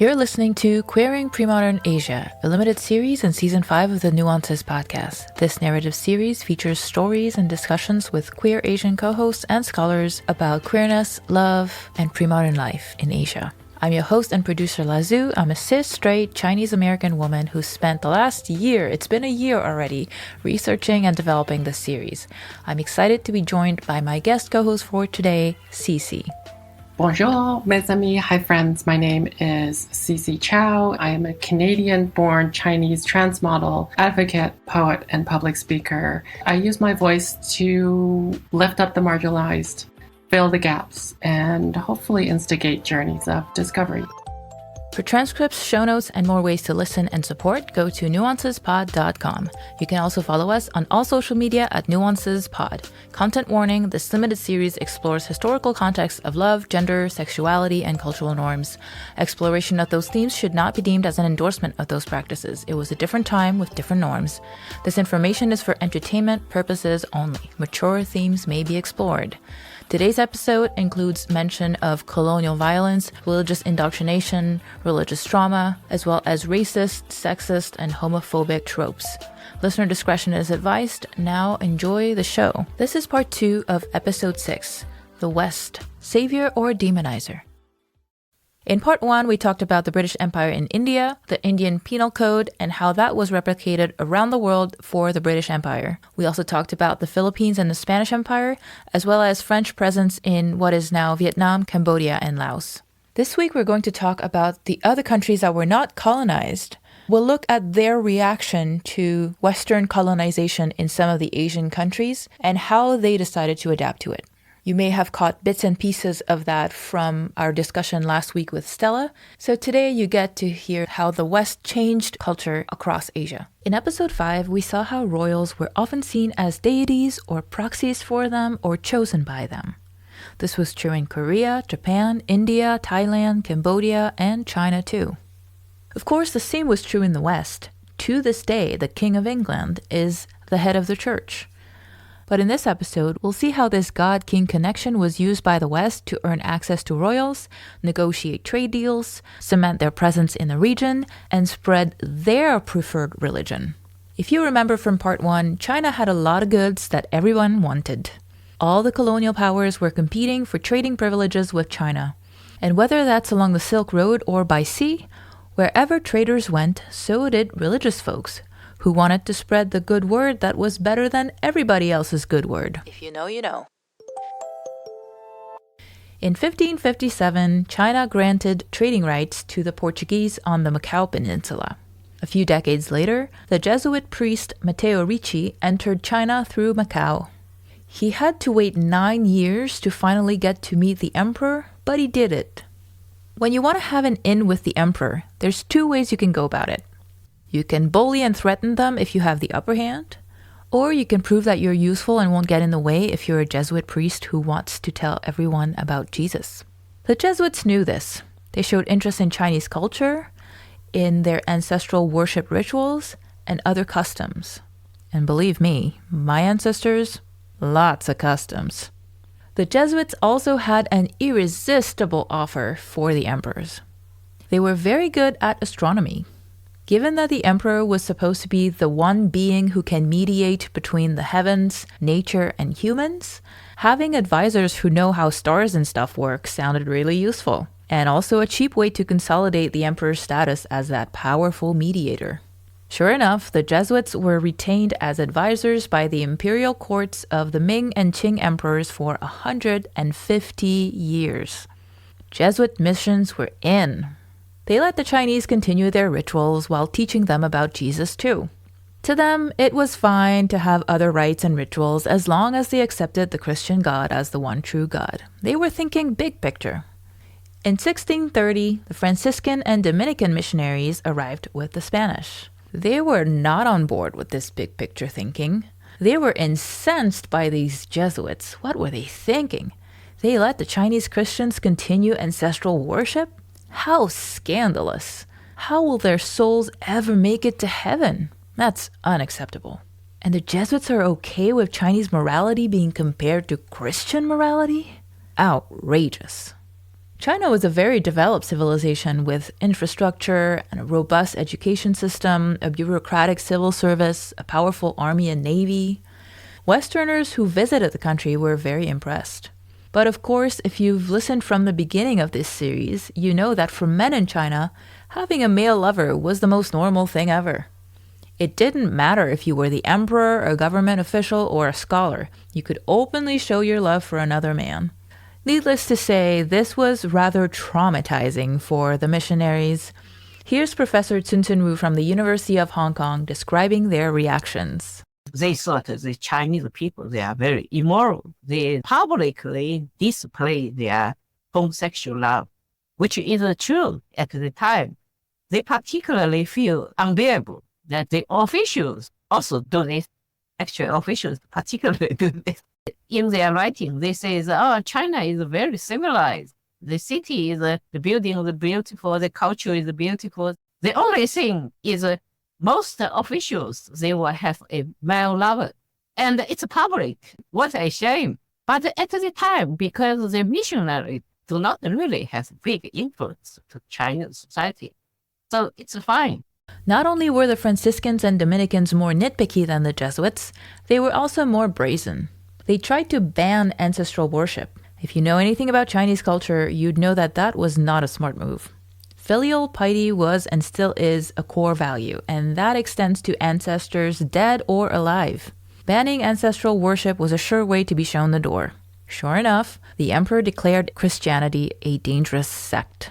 You're listening to Queering Premodern Asia, a limited series in Season 5 of the Nuances podcast. This narrative series features stories and discussions with queer Asian co-hosts and scholars about queerness, love, and premodern life in Asia. I'm your host and producer Lazu. I'm a cis, straight, Chinese-American woman who spent the last year, it's been a year already, researching and developing this series. I'm excited to be joined by my guest co-host for today, Cece. Bonjour, mes amis. Hi, friends. My name is Cece Chow. I am a Canadian-born Chinese trans model, advocate, poet, and public speaker. I use my voice to lift up the marginalized, fill the gaps, and hopefully instigate journeys of discovery. For transcripts, show notes, and more ways to listen and support, go to nuancespod.com. You can also follow us on all social media at nuancespod. Content warning, this limited series explores historical contexts of love, gender, sexuality, and cultural norms. Exploration of those themes should not be deemed as an endorsement of those practices. It was a different time with different norms. This information is for entertainment purposes only. Mature themes may be explored. Today's episode includes mention of colonial violence, religious indoctrination, religious trauma, as well as racist, sexist, and homophobic tropes. Listener discretion is advised. Now enjoy the show. This is part 2 of episode 6, The West, Savior or Demonizer. In part 1, we talked about the British Empire in India, the Indian Penal Code, and how that was replicated around the world for the British Empire. We also talked about the Philippines and the Spanish Empire, as well as French presence in what is now Vietnam, Cambodia, and Laos. This week, we're going to talk about the other countries that were not colonized. We'll look at their reaction to Western colonization in some of the Asian countries and how they decided to adapt to it. You may have caught bits and pieces of that from our discussion last week with Stella. So today you get to hear how the West changed culture across Asia. In episode 5, we saw how royals were often seen as deities or proxies for them or chosen by them. This was true in Korea, Japan, India, Thailand, Cambodia, and China too. Of course, the same was true in the West. To this day, the King of England is the head of the church. But in this episode, we'll see how this God-king connection was used by the West to earn access to royals, negotiate trade deals, cement their presence in the region, and spread their preferred religion. If you remember from part 1, China had a lot of goods that everyone wanted. All the colonial powers were competing for trading privileges with China. And whether that's along the Silk Road or by sea, wherever traders went, so did religious folks, who wanted to spread the good word that was better than everybody else's good word. If you know, you know. In 1557, China granted trading rights to the Portuguese on the Macau Peninsula. A few decades later, the Jesuit priest Matteo Ricci entered China through Macau. He had to wait 9 years to finally get to meet the emperor, but he did it. When you want to have an in with the emperor, there's 2 ways you can go about it. You can bully and threaten them if you have the upper hand, or you can prove that you're useful and won't get in the way if you're a Jesuit priest who wants to tell everyone about Jesus. The Jesuits knew this. They showed interest in Chinese culture, in their ancestral worship rituals, and other customs. And believe me, my ancestors, lots of customs. The Jesuits also had an irresistible offer for the emperors. They were very good at astronomy. Given that the emperor was supposed to be the one being who can mediate between the heavens, nature, and humans, having advisors who know how stars and stuff work sounded really useful, and also a cheap way to consolidate the emperor's status as that powerful mediator. Sure enough, the Jesuits were retained as advisors by the imperial courts of the Ming and Qing emperors for 150 years. Jesuit missions were in. They let the Chinese continue their rituals while teaching them about Jesus too. To them, it was fine to have other rites and rituals as long as they accepted the Christian God as the one true God. They were thinking big picture. In 1630, the Franciscan and Dominican missionaries arrived with the Spanish. They were not on board with this big picture thinking. They were incensed by these Jesuits. What were they thinking? They let the Chinese Christians continue ancestral worship? How scandalous. How will their souls ever make it to heaven? That's unacceptable. And the Jesuits are okay with Chinese morality being compared to Christian morality? Outrageous. China was a very developed civilization with infrastructure and a robust education system, a bureaucratic civil service, a powerful army and navy. Westerners who visited the country were very impressed. But of course, if you've listened from the beginning of this series, you know that for men in China, having a male lover was the most normal thing ever. It didn't matter if you were the emperor, a government official, or a scholar. You could openly show your love for another man. Needless to say, this was rather traumatizing for the missionaries. Here's Professor Chun Wu from the University of Hong Kong describing their reactions. They thought the Chinese people, they are very immoral. They publicly display their homosexual love, which is true at the time. They particularly feel unbearable that the officials also do this. Actually, officials particularly do this. In their writing, they say, China is very civilized. The city is, the building is beautiful, the culture is beautiful. The only thing is most officials, they will have a male lover. And it's public. What a shame. But at the time, because the missionaries do not really have big influence to Chinese society, so it's fine. Not only were the Franciscans and Dominicans more nitpicky than the Jesuits, they were also more brazen. They tried to ban ancestral worship. If you know anything about Chinese culture, you'd know that that was not a smart move. Filial piety was and still is a core value, and that extends to ancestors dead or alive. Banning ancestral worship was a sure way to be shown the door. Sure enough, the emperor declared Christianity a dangerous sect.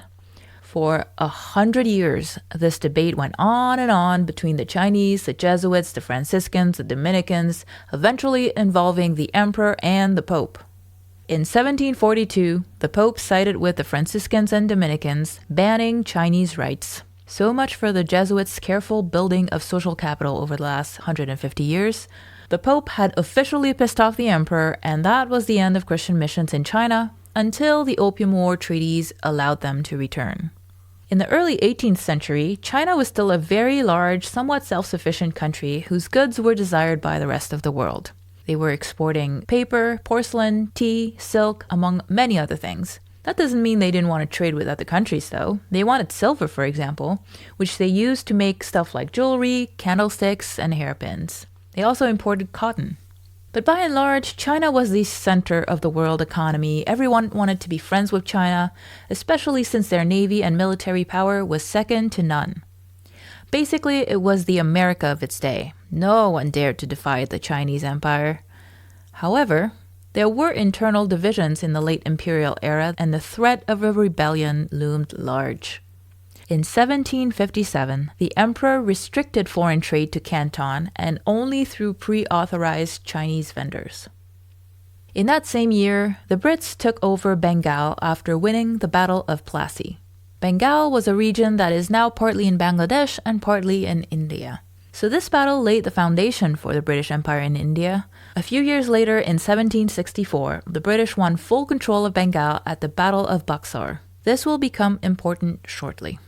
For 100 years, this debate went on and on between the Chinese, the Jesuits, the Franciscans, the Dominicans, eventually involving the emperor and the pope. In 1742, the pope sided with the Franciscans and Dominicans, banning Chinese rites. So much for the Jesuits' careful building of social capital over the last 150 years. The pope had officially pissed off the emperor, and that was the end of Christian missions in China until the Opium War treaties allowed them to return. In the early 18th century, China was still a very large, somewhat self-sufficient country whose goods were desired by the rest of the world. They were exporting paper, porcelain, tea, silk, among many other things. That doesn't mean they didn't want to trade with other countries, though. They wanted silver, for example, which they used to make stuff like jewelry, candlesticks, and hairpins. They also imported cotton. But by and large, China was the center of the world economy. Everyone wanted to be friends with China, especially since their navy and military power was second to none. Basically, it was the America of its day. No one dared to defy the Chinese Empire. However, there were internal divisions in the late imperial era, and the threat of a rebellion loomed large. In 1757, the emperor restricted foreign trade to Canton and only through pre-authorized Chinese vendors. In that same year, the Brits took over Bengal after winning the Battle of Plassey. Bengal was a region that is now partly in Bangladesh and partly in India. So this battle laid the foundation for the British Empire in India. A few years later, in 1764, the British won full control of Bengal at the Battle of Buxar. This will become important shortly.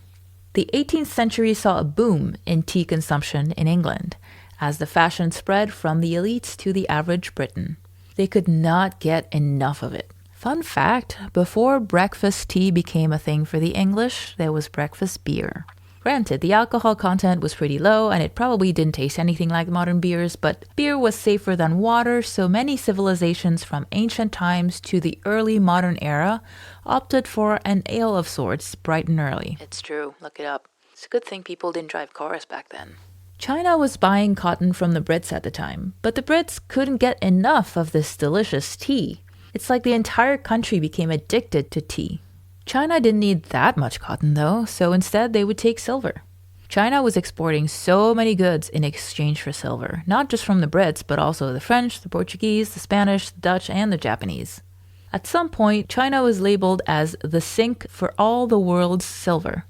The 18th century saw a boom in tea consumption in England, as the fashion spread from the elites to the average Briton. They could not get enough of it. Fun fact, before breakfast tea became a thing for the English, there was breakfast beer. Granted, the alcohol content was pretty low and it probably didn't taste anything like modern beers, but beer was safer than water, so many civilizations from ancient times to the early modern era opted for an ale of sorts bright and early. It's true, look it up. It's a good thing people didn't drive cars back then. China was buying cotton from the Brits at the time, but the Brits couldn't get enough of this delicious tea. It's like the entire country became addicted to tea. China didn't need that much cotton though, so instead they would take silver. China was exporting so many goods in exchange for silver, not just from the Brits, but also the French, the Portuguese, the Spanish, the Dutch, and the Japanese. At some point, China was labeled as the sink for all the world's silver.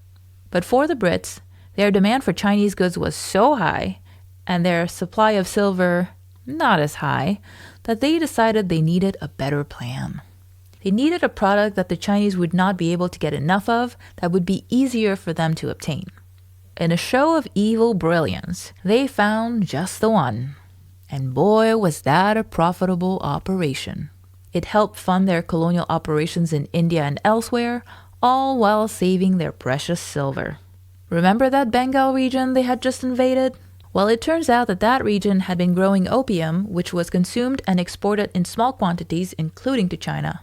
But for the Brits, their demand for Chinese goods was so high, and their supply of silver not as high, that they decided they needed a better plan. They needed a product that the Chinese would not be able to get enough of that would be easier for them to obtain. In a show of evil brilliance, they found just the one. And boy, was that a profitable operation. It helped fund their colonial operations in India and elsewhere, all while saving their precious silver. Remember that Bengal region they had just invaded? Well, it turns out that that region had been growing opium, which was consumed and exported in small quantities, including to China.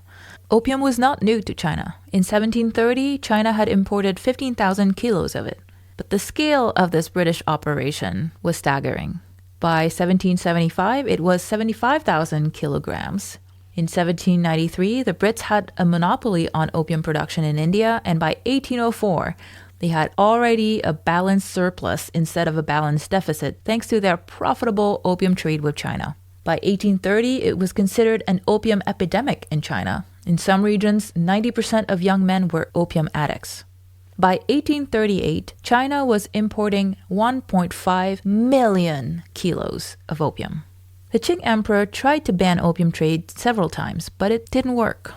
Opium was not new to China. In 1730, China had imported 15,000 kilos of it. But the scale of this British operation was staggering. By 1775, it was 75,000 kilograms. In 1793, the Brits had a monopoly on opium production in India, and by 1804, they had already a balanced surplus instead of a balanced deficit thanks to their profitable opium trade with China. By 1830, it was considered an opium epidemic in China. In some regions, 90% of young men were opium addicts. By 1838, China was importing 1.5 million kilos of opium. The Qing emperor tried to ban opium trade several times, but it didn't work.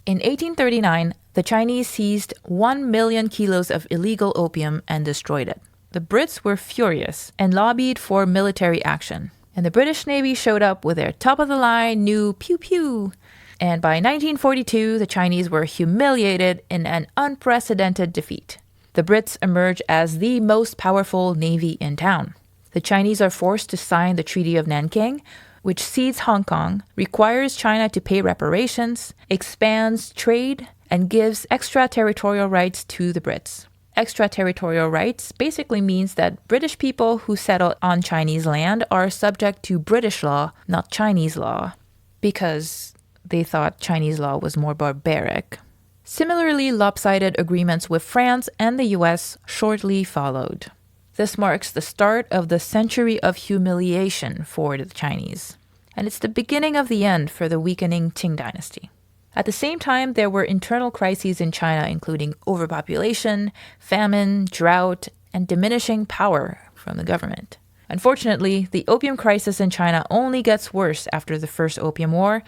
In 1839, the Chinese seized 1 million kilos of illegal opium and destroyed it. The Brits were furious and lobbied for military action. And the British Navy showed up with their top-of-the-line new pew-pew. And by 1942, the Chinese were humiliated in an unprecedented defeat. The Brits emerge as the most powerful navy in town. The Chinese are forced to sign the Treaty of Nanking, which cedes Hong Kong, requires China to pay reparations, expands trade, and gives extraterritorial rights to the Brits. Extraterritorial rights basically means that British people who settle on Chinese land are subject to British law, not Chinese law, because they thought Chinese law was more barbaric. Similarly, lopsided agreements with France and the US shortly followed. This marks the start of the century of humiliation for the Chinese, and it's the beginning of the end for the weakening Qing dynasty. At the same time, there were internal crises in China, including overpopulation, famine, drought, and diminishing power from the government. Unfortunately, the opium crisis in China only gets worse after the First Opium War,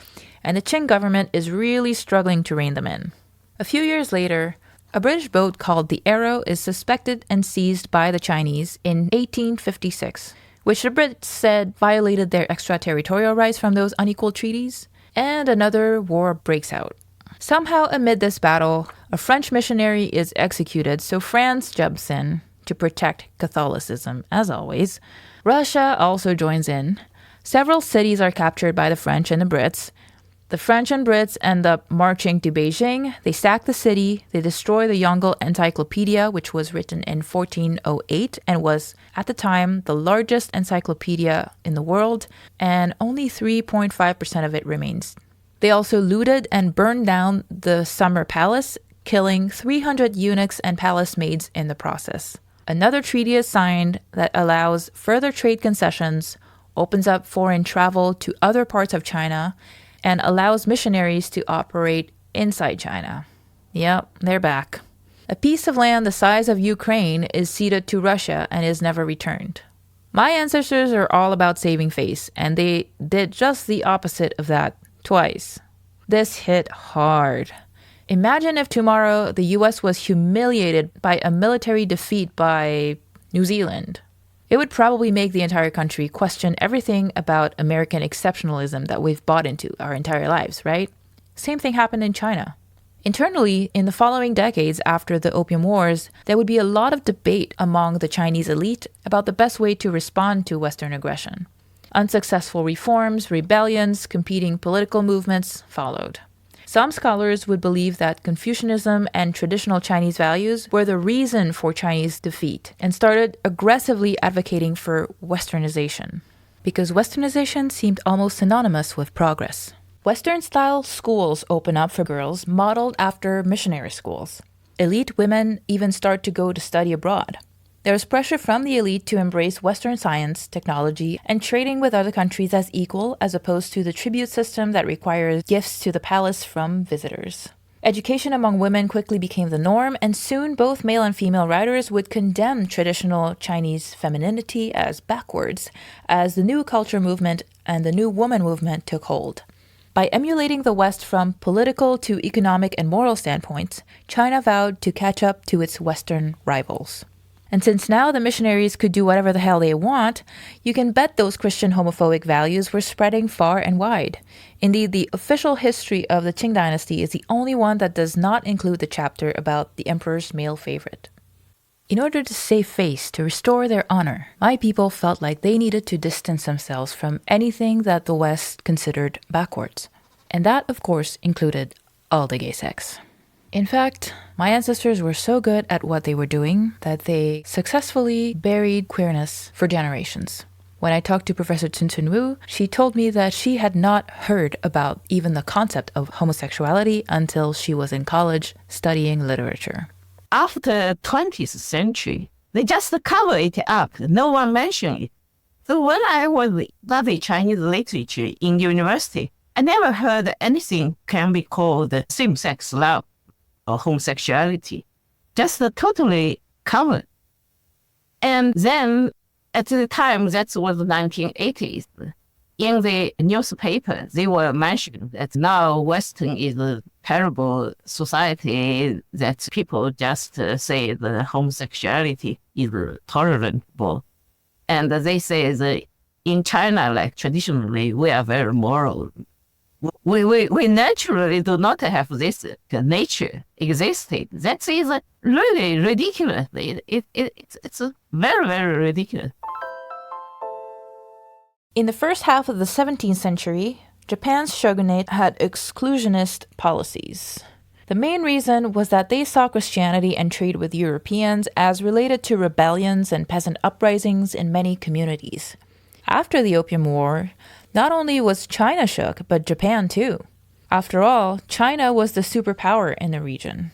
and the Qing government is really struggling to rein them in. A few years later, a British boat called the Arrow is suspected and seized by the Chinese in 1856, which the Brits said violated their extraterritorial rights from those unequal treaties, and another war breaks out. Somehow, amid this battle, a French missionary is executed, so France jumps in to protect Catholicism, as always. Russia also joins in. Several cities are captured by the French and the Brits. The French and Brits end up marching to Beijing. They sack the city. They destroy the Yongle Encyclopedia, which was written in 1408 and was, at the time, the largest encyclopedia in the world, and only 3.5% of it remains. They also looted and burned down the Summer Palace, killing 300 eunuchs and palace maids in the process. Another treaty is signed that allows further trade concessions, opens up foreign travel to other parts of China, and allows missionaries to operate inside China. Yep, they're back. A piece of land the size of Ukraine is ceded to Russia and is never returned. My ancestors are all about saving face, and they did just the opposite of that twice. This hit hard. Imagine if tomorrow the US was humiliated by a military defeat by New Zealand. It would probably make the entire country question everything about American exceptionalism that we've bought into our entire lives, right? Same thing happened in China. Internally, in the following decades after the Opium Wars, there would be a lot of debate among the Chinese elite about the best way to respond to Western aggression. Unsuccessful reforms, rebellions, competing political movements followed. Some scholars would believe that Confucianism and traditional Chinese values were the reason for Chinese defeat and started aggressively advocating for Westernization, because Westernization seemed almost synonymous with progress. Western-style schools open up for girls modeled after missionary schools. Elite women even start to go to study abroad. There's pressure from the elite to embrace Western science, technology, and trading with other countries as equal, as opposed to the tribute system that requires gifts to the palace from visitors. Education among women quickly became the norm, and soon both male and female writers would condemn traditional Chinese femininity as backwards, as the New Culture movement and the New Woman movement took hold. By emulating the West from political to economic and moral standpoints, China vowed to catch up to its Western rivals. And since now the missionaries could do whatever the hell they want, you can bet those Christian homophobic values were spreading far and wide. Indeed, the official history of the Qing dynasty is the only one that does not include the chapter about the emperor's male favorite. In order to save face, to restore their honor, my people felt like they needed to distance themselves from anything that the West considered backwards. And that, of course, included all the gay sex. In fact, my ancestors were so good at what they were doing that they successfully buried queerness for generations. When I talked to Professor Tsun Wu, she told me that she had not heard about even the concept of homosexuality until she was in college studying literature. After 20th century, they just cover it up. No one mentioned it. So when I was studying Chinese literature in university, I never heard anything can be called same-sex love or homosexuality. Just totally covered. And then at the time, that was the 1980s, in the newspaper, they were mentioning that now Western is a terrible society, that people just say the homosexuality is tolerable. And they say that in China, like traditionally, we are very moral. We naturally do not have this nature existing. That is really ridiculous. It's very, very ridiculous. In the first half of the 17th century, Japan's shogunate had exclusionist policies. The main reason was that they saw Christianity and trade with Europeans as related to rebellions and peasant uprisings in many communities. After the Opium War, not only was China shook, but Japan too. After all, China was the superpower in the region.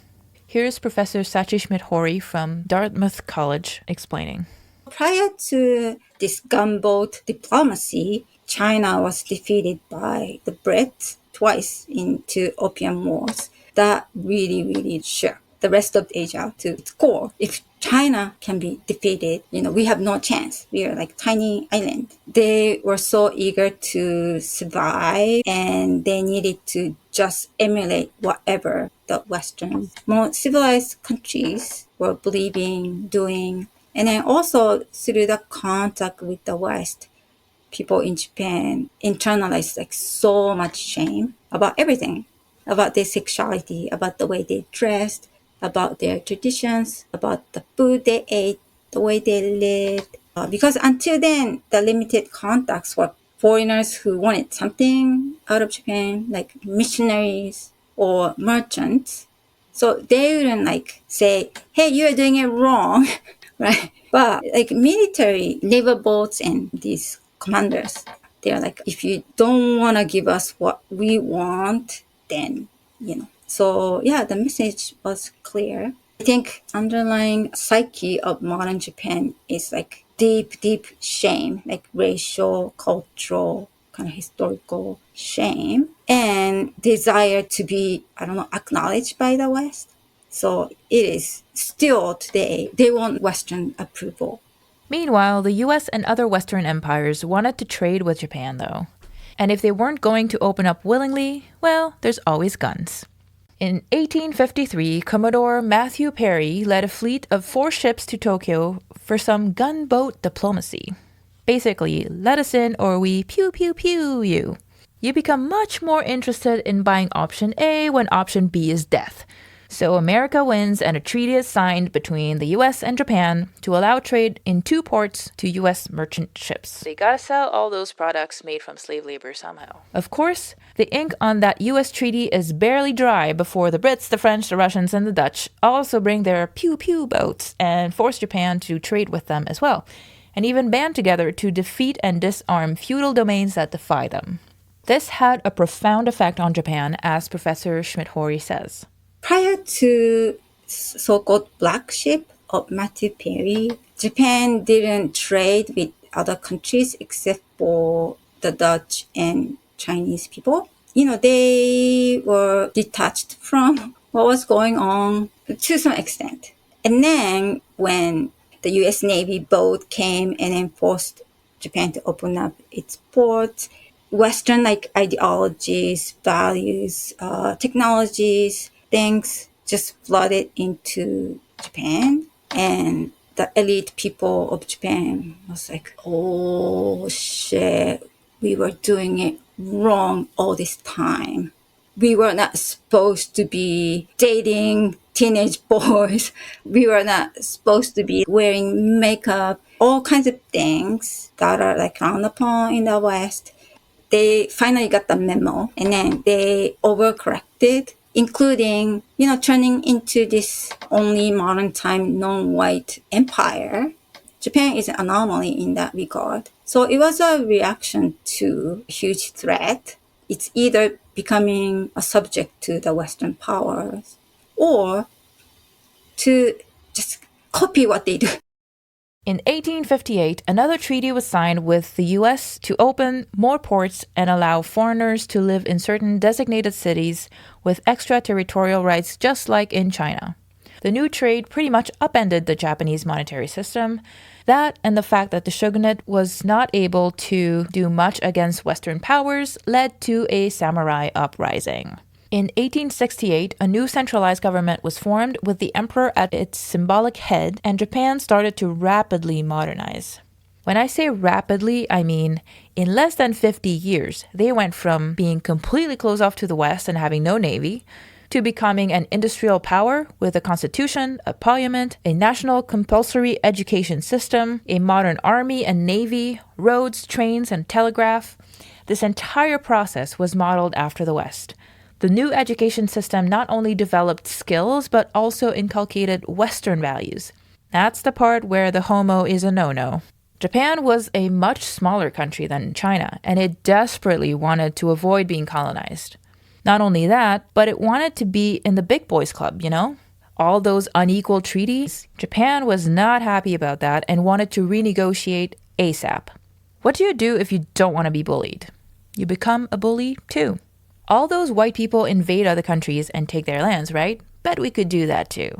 Here's Professor Sachi Schmidt-Hori from Dartmouth College explaining. Prior to this gunboat diplomacy, China was defeated by the Brits twice in two Opium Wars. That really shook the rest of Asia to its core. If China can be defeated, we have no chance. We are like tiny island. They were so eager to survive, and they needed to just emulate whatever the Western, more civilized countries were believing, doing. And then also through the contact with the West, people in Japan internalized like so much shame about everything, about their sexuality, about the way they dressed, about their traditions, about the food they ate, the way they lived. Because until then, the limited contacts were foreigners who wanted something out of Japan, like missionaries or merchants. So they wouldn't like say, hey, you're doing it wrong, right? But like military naval boats and these commanders, they're like, if you don't want to give us what we want, then, So yeah, the message was clear. I think underlying psyche of modern Japan is like deep shame, like racial, cultural, kind of historical shame, and desire to be, acknowledged by the West. So it is still today, they want Western approval. Meanwhile, the US and other Western empires wanted to trade with Japan, though. And if they weren't going to open up willingly, well, there's always guns. In 1853, Commodore Matthew Perry led a fleet of 4 ships to Tokyo for some gunboat diplomacy. Basically, let us in or we pew pew pew you. You become much more interested in buying option A when option B is death. So America wins and a treaty is signed between the US and Japan to allow trade in 2 ports to US merchant ships. They gotta sell all those products made from slave labor somehow. Of course, the ink on that US treaty is barely dry before the Brits, the French, the Russians, and the Dutch also bring their pew-pew boats and force Japan to trade with them as well, and even band together to defeat and disarm feudal domains that defy them. This had a profound effect on Japan, as Professor Schmidt-Hori says. Prior to so-called black ship of Matthew Perry, Japan didn't trade with other countries except for the Dutch and Chinese people. They were detached from what was going on to some extent. And then when the US Navy boat came and then forced Japan to open up its ports, Western ideologies, values, technologies, things just flooded into Japan, and the elite people of Japan was like, oh shit, we were doing it wrong all this time. We were not supposed to be dating teenage boys. We were not supposed to be wearing makeup, all kinds of things that are like frowned upon in the West. They finally got the memo and then they overcorrected, including, turning into this only modern time non-white empire. Japan is an anomaly in that regard. So it was a reaction to a huge threat. It's either becoming a subject to the Western powers or to just copy what they do. In 1858, another treaty was signed with the US to open more ports and allow foreigners to live in certain designated cities with extraterritorial rights, just like in China. The new trade pretty much upended the Japanese monetary system. That and the fact that the shogunate was not able to do much against Western powers led to a samurai uprising. In 1868, a new centralized government was formed with the emperor at its symbolic head, and Japan started to rapidly modernize. When I say rapidly, I mean in less than 50 years, they went from being completely closed off to the West and having no navy, to becoming an industrial power with a constitution, a parliament, a national compulsory education system, a modern army and navy, roads, trains, and telegraph. This entire process was modeled after the West. The new education system not only developed skills, but also inculcated Western values. That's the part where the homo is a no-no. Japan was a much smaller country than China, and it desperately wanted to avoid being colonized. Not only that, but it wanted to be in the big boys club, All those unequal treaties, Japan was not happy about that and wanted to renegotiate ASAP. What do you do if you don't want to be bullied? You become a bully too. All those white people invade other countries and take their lands, right? Bet we could do that too.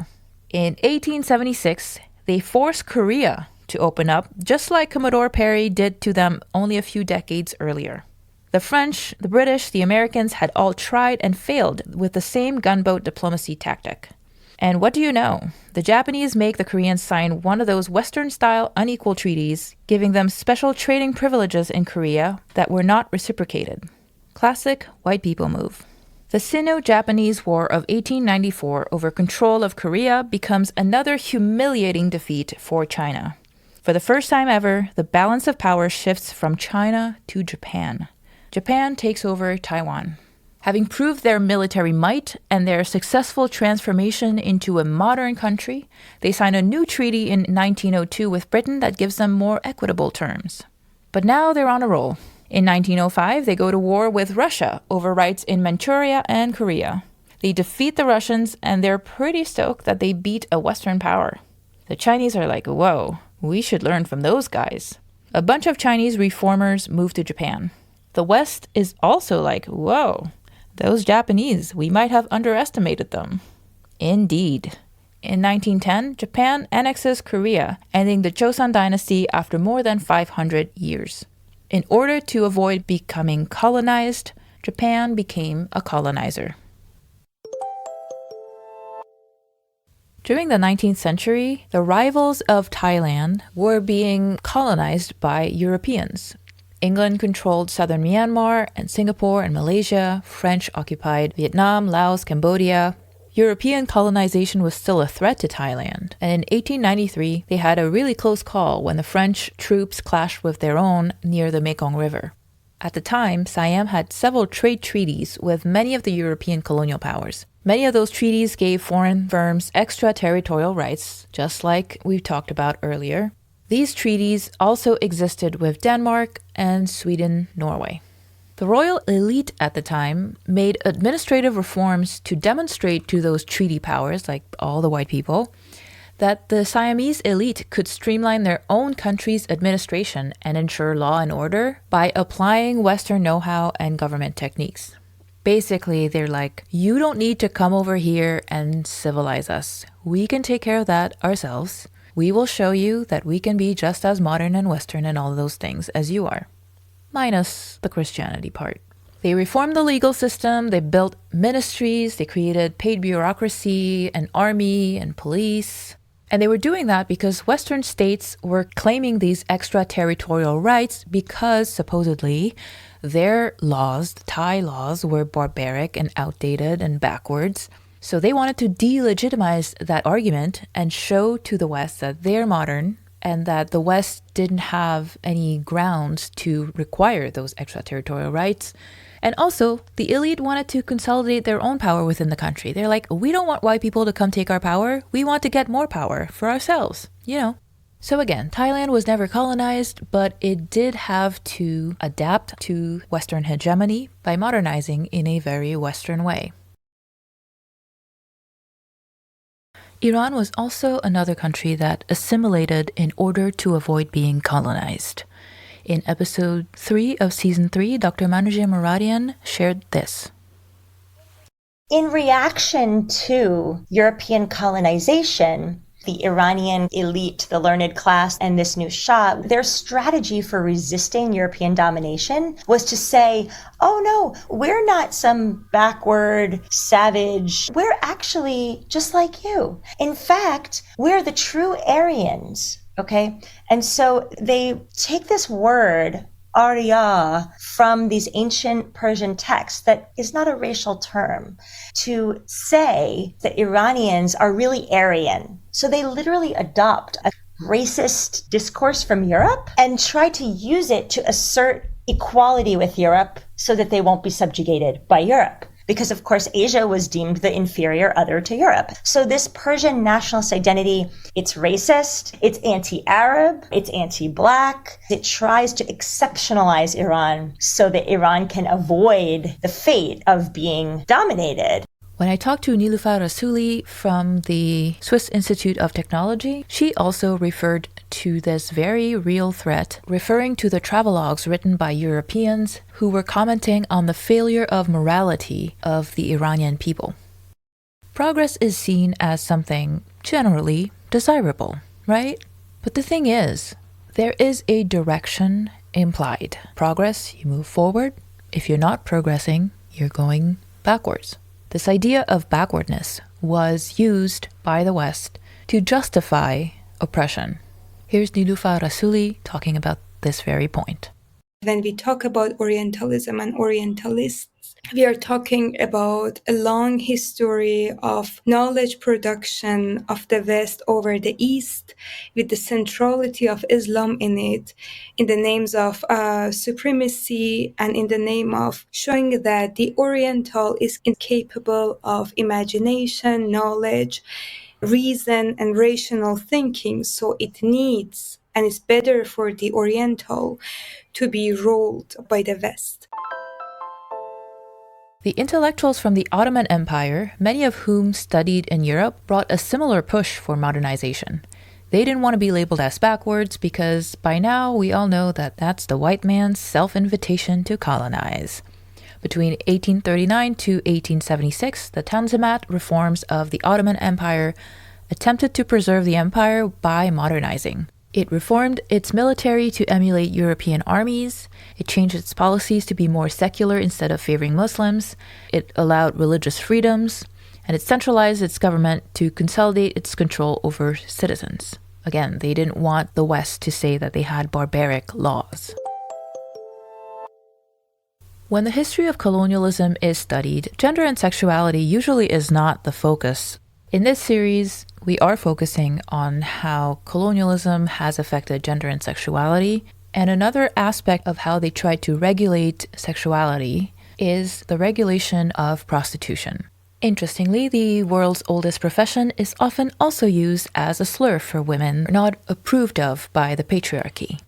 In 1876, they forced Korea to open up, just like Commodore Perry did to them only a few decades earlier. The French, the British, the Americans had all tried and failed with the same gunboat diplomacy tactic. And what do you know? The Japanese make the Koreans sign one of those Western-style unequal treaties, giving them special trading privileges in Korea that were not reciprocated. Classic white people move. The Sino-Japanese War of 1894 over control of Korea becomes another humiliating defeat for China. For the first time ever, the balance of power shifts from China to Japan. Japan takes over Taiwan. Having proved their military might and their successful transformation into a modern country, they sign a new treaty in 1902 with Britain that gives them more equitable terms. But now they're on a roll. In 1905, they go to war with Russia over rights in Manchuria and Korea. They defeat the Russians, and they're pretty stoked that they beat a Western power. The Chinese are like, whoa, we should learn from those guys. A bunch of Chinese reformers move to Japan. The West is also like, whoa, those Japanese, we might have underestimated them. Indeed. In 1910, Japan annexes Korea, ending the Joseon dynasty after more than 500 years. In order to avoid becoming colonized, Japan became a colonizer. During the 19th century, the rivals of Thailand were being colonized by Europeans. England controlled southern Myanmar and Singapore and Malaysia. French occupied Vietnam, Laos, Cambodia. European colonization was still a threat to Thailand. And in 1893, they had a really close call when the French troops clashed with their own near the Mekong River. At the time, Siam had several trade treaties with many of the European colonial powers. Many of those treaties gave foreign firms extraterritorial rights, just like we talked about earlier. These treaties also existed with Denmark and Sweden, Norway. The royal elite at the time made administrative reforms to demonstrate to those treaty powers, like all the white people, that the Siamese elite could streamline their own country's administration and ensure law and order by applying Western know-how and government techniques. Basically, they're like, you don't need to come over here and civilize us. We can take care of that ourselves. We will show you that we can be just as modern and Western and all those things as you are. Minus the Christianity part. They reformed the legal system, they built ministries, they created paid bureaucracy, an army, and police. And they were doing that because Western states were claiming these extraterritorial rights because supposedly their laws, the Thai laws, were barbaric and outdated and backwards. So they wanted to delegitimize that argument and show to the West that they're modern and that the West didn't have any grounds to require those extraterritorial rights. And also, the elite wanted to consolidate their own power within the country. They're like, we don't want white people to come take our power. We want to get more power for ourselves, you know. So again, Thailand was never colonized, but it did have to adapt to Western hegemony by modernizing in a very Western way. Iran was also another country that assimilated in order to avoid being colonized. In episode 3 of season 3, Dr. Manouja Muradian shared this. In reaction to European colonization, the Iranian elite, the learned class, and this new Shah, their strategy for resisting European domination was to say, oh no, we're not some backward savage. We're actually just like you. In fact, we're the true Aryans, okay? And so they take this word, Arya, from these ancient Persian texts that is not a racial term, to say that Iranians are really Aryan. So they literally adopt a racist discourse from Europe and try to use it to assert equality with Europe so that they won't be subjugated by Europe. Because, of course, Asia was deemed the inferior other to Europe. So this Persian nationalist identity, it's racist, it's anti-Arab, it's anti-Black. It tries to exceptionalize Iran so that Iran can avoid the fate of being dominated. When I talked to Niloufar Rassouli from the Swiss Institute of Technology, she also referred to this very real threat, referring to the travelogues written by Europeans who were commenting on the failure of morality of the Iranian people. Progress is seen as something generally desirable, right? But the thing is, there is a direction implied. Progress, you move forward. If you're not progressing, you're going backwards. This idea of backwardness was used by the West to justify oppression. Here's Niloufar Rassouli talking about this very point. When we talk about Orientalism and Orientalists, we are talking about a long history of knowledge production of the West over the East, with the centrality of Islam in it, in the names of supremacy and in the name of showing that the Oriental is incapable of imagination, knowledge, reason, and rational thinking. So it needs, and it's better for the Oriental to be ruled by the West. The intellectuals from the Ottoman Empire, many of whom studied in Europe, brought a similar push for modernization. They didn't want to be labeled as backwards because by now we all know that that's the white man's self-invitation to colonize. Between 1839 to 1876, the Tanzimat reforms of the Ottoman Empire attempted to preserve the empire by modernizing. It reformed its military to emulate European armies. It changed its policies to be more secular instead of favoring Muslims. It allowed religious freedoms. And it centralized its government to consolidate its control over citizens. Again, they didn't want the West to say that they had barbaric laws. When the history of colonialism is studied, gender and sexuality usually is not the focus. In this series, we are focusing on how colonialism has affected gender and sexuality. And another aspect of how they tried to regulate sexuality is the regulation of prostitution. Interestingly, the world's oldest profession is often also used as a slur for women not approved of by the patriarchy.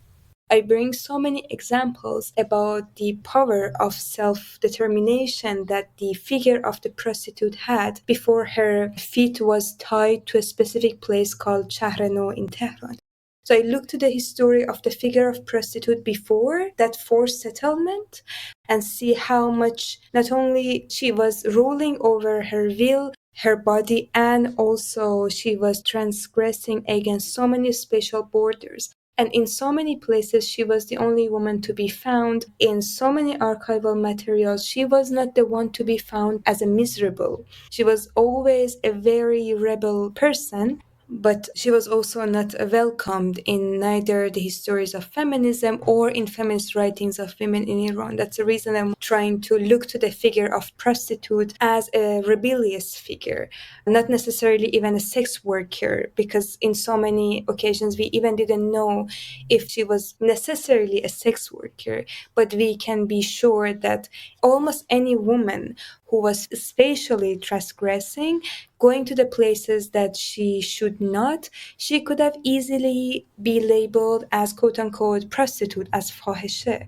I bring so many examples about the power of self-determination that the figure of the prostitute had before her feet was tied to a specific place called Shahreno in Tehran. So I looked to the history of the figure of prostitute before that forced settlement and see how much not only she was ruling over her will, her body, and also she was transgressing against so many special borders. And in so many places, she was the only woman to be found. In so many archival materials, she was not the one to be found as a miserable. She was always a very rebel person. but she was also not welcomed in neither the histories of feminism or in feminist writings of women in Iran. That's the reason I'm trying to look to the figure of prostitute as a rebellious figure, not necessarily even a sex worker, because in so many occasions we even didn't know if she was necessarily a sex worker, but we can be sure that almost any woman who was spatially transgressing, going to the places that she should not, she could have easily be labeled as quote-unquote prostitute, as fahishe.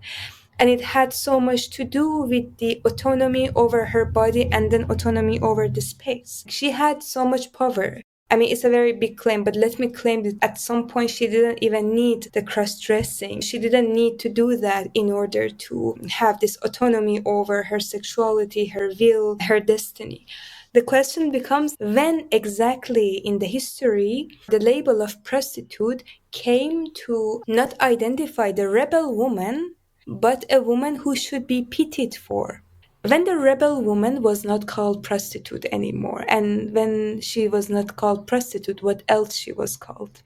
And it had so much to do with the autonomy over her body and then autonomy over the space. She had so much power. I mean, it's a very big claim, but let me claim that at some point she didn't even need the cross-dressing. She didn't need to do that in order to have this autonomy over her sexuality, her will, her destiny. The question becomes, when exactly in the history the label of prostitute came to not identify the rebel woman, but a woman who should be pitied for. When the rebel woman was not called prostitute anymore, and when she was not called prostitute, what else she was called?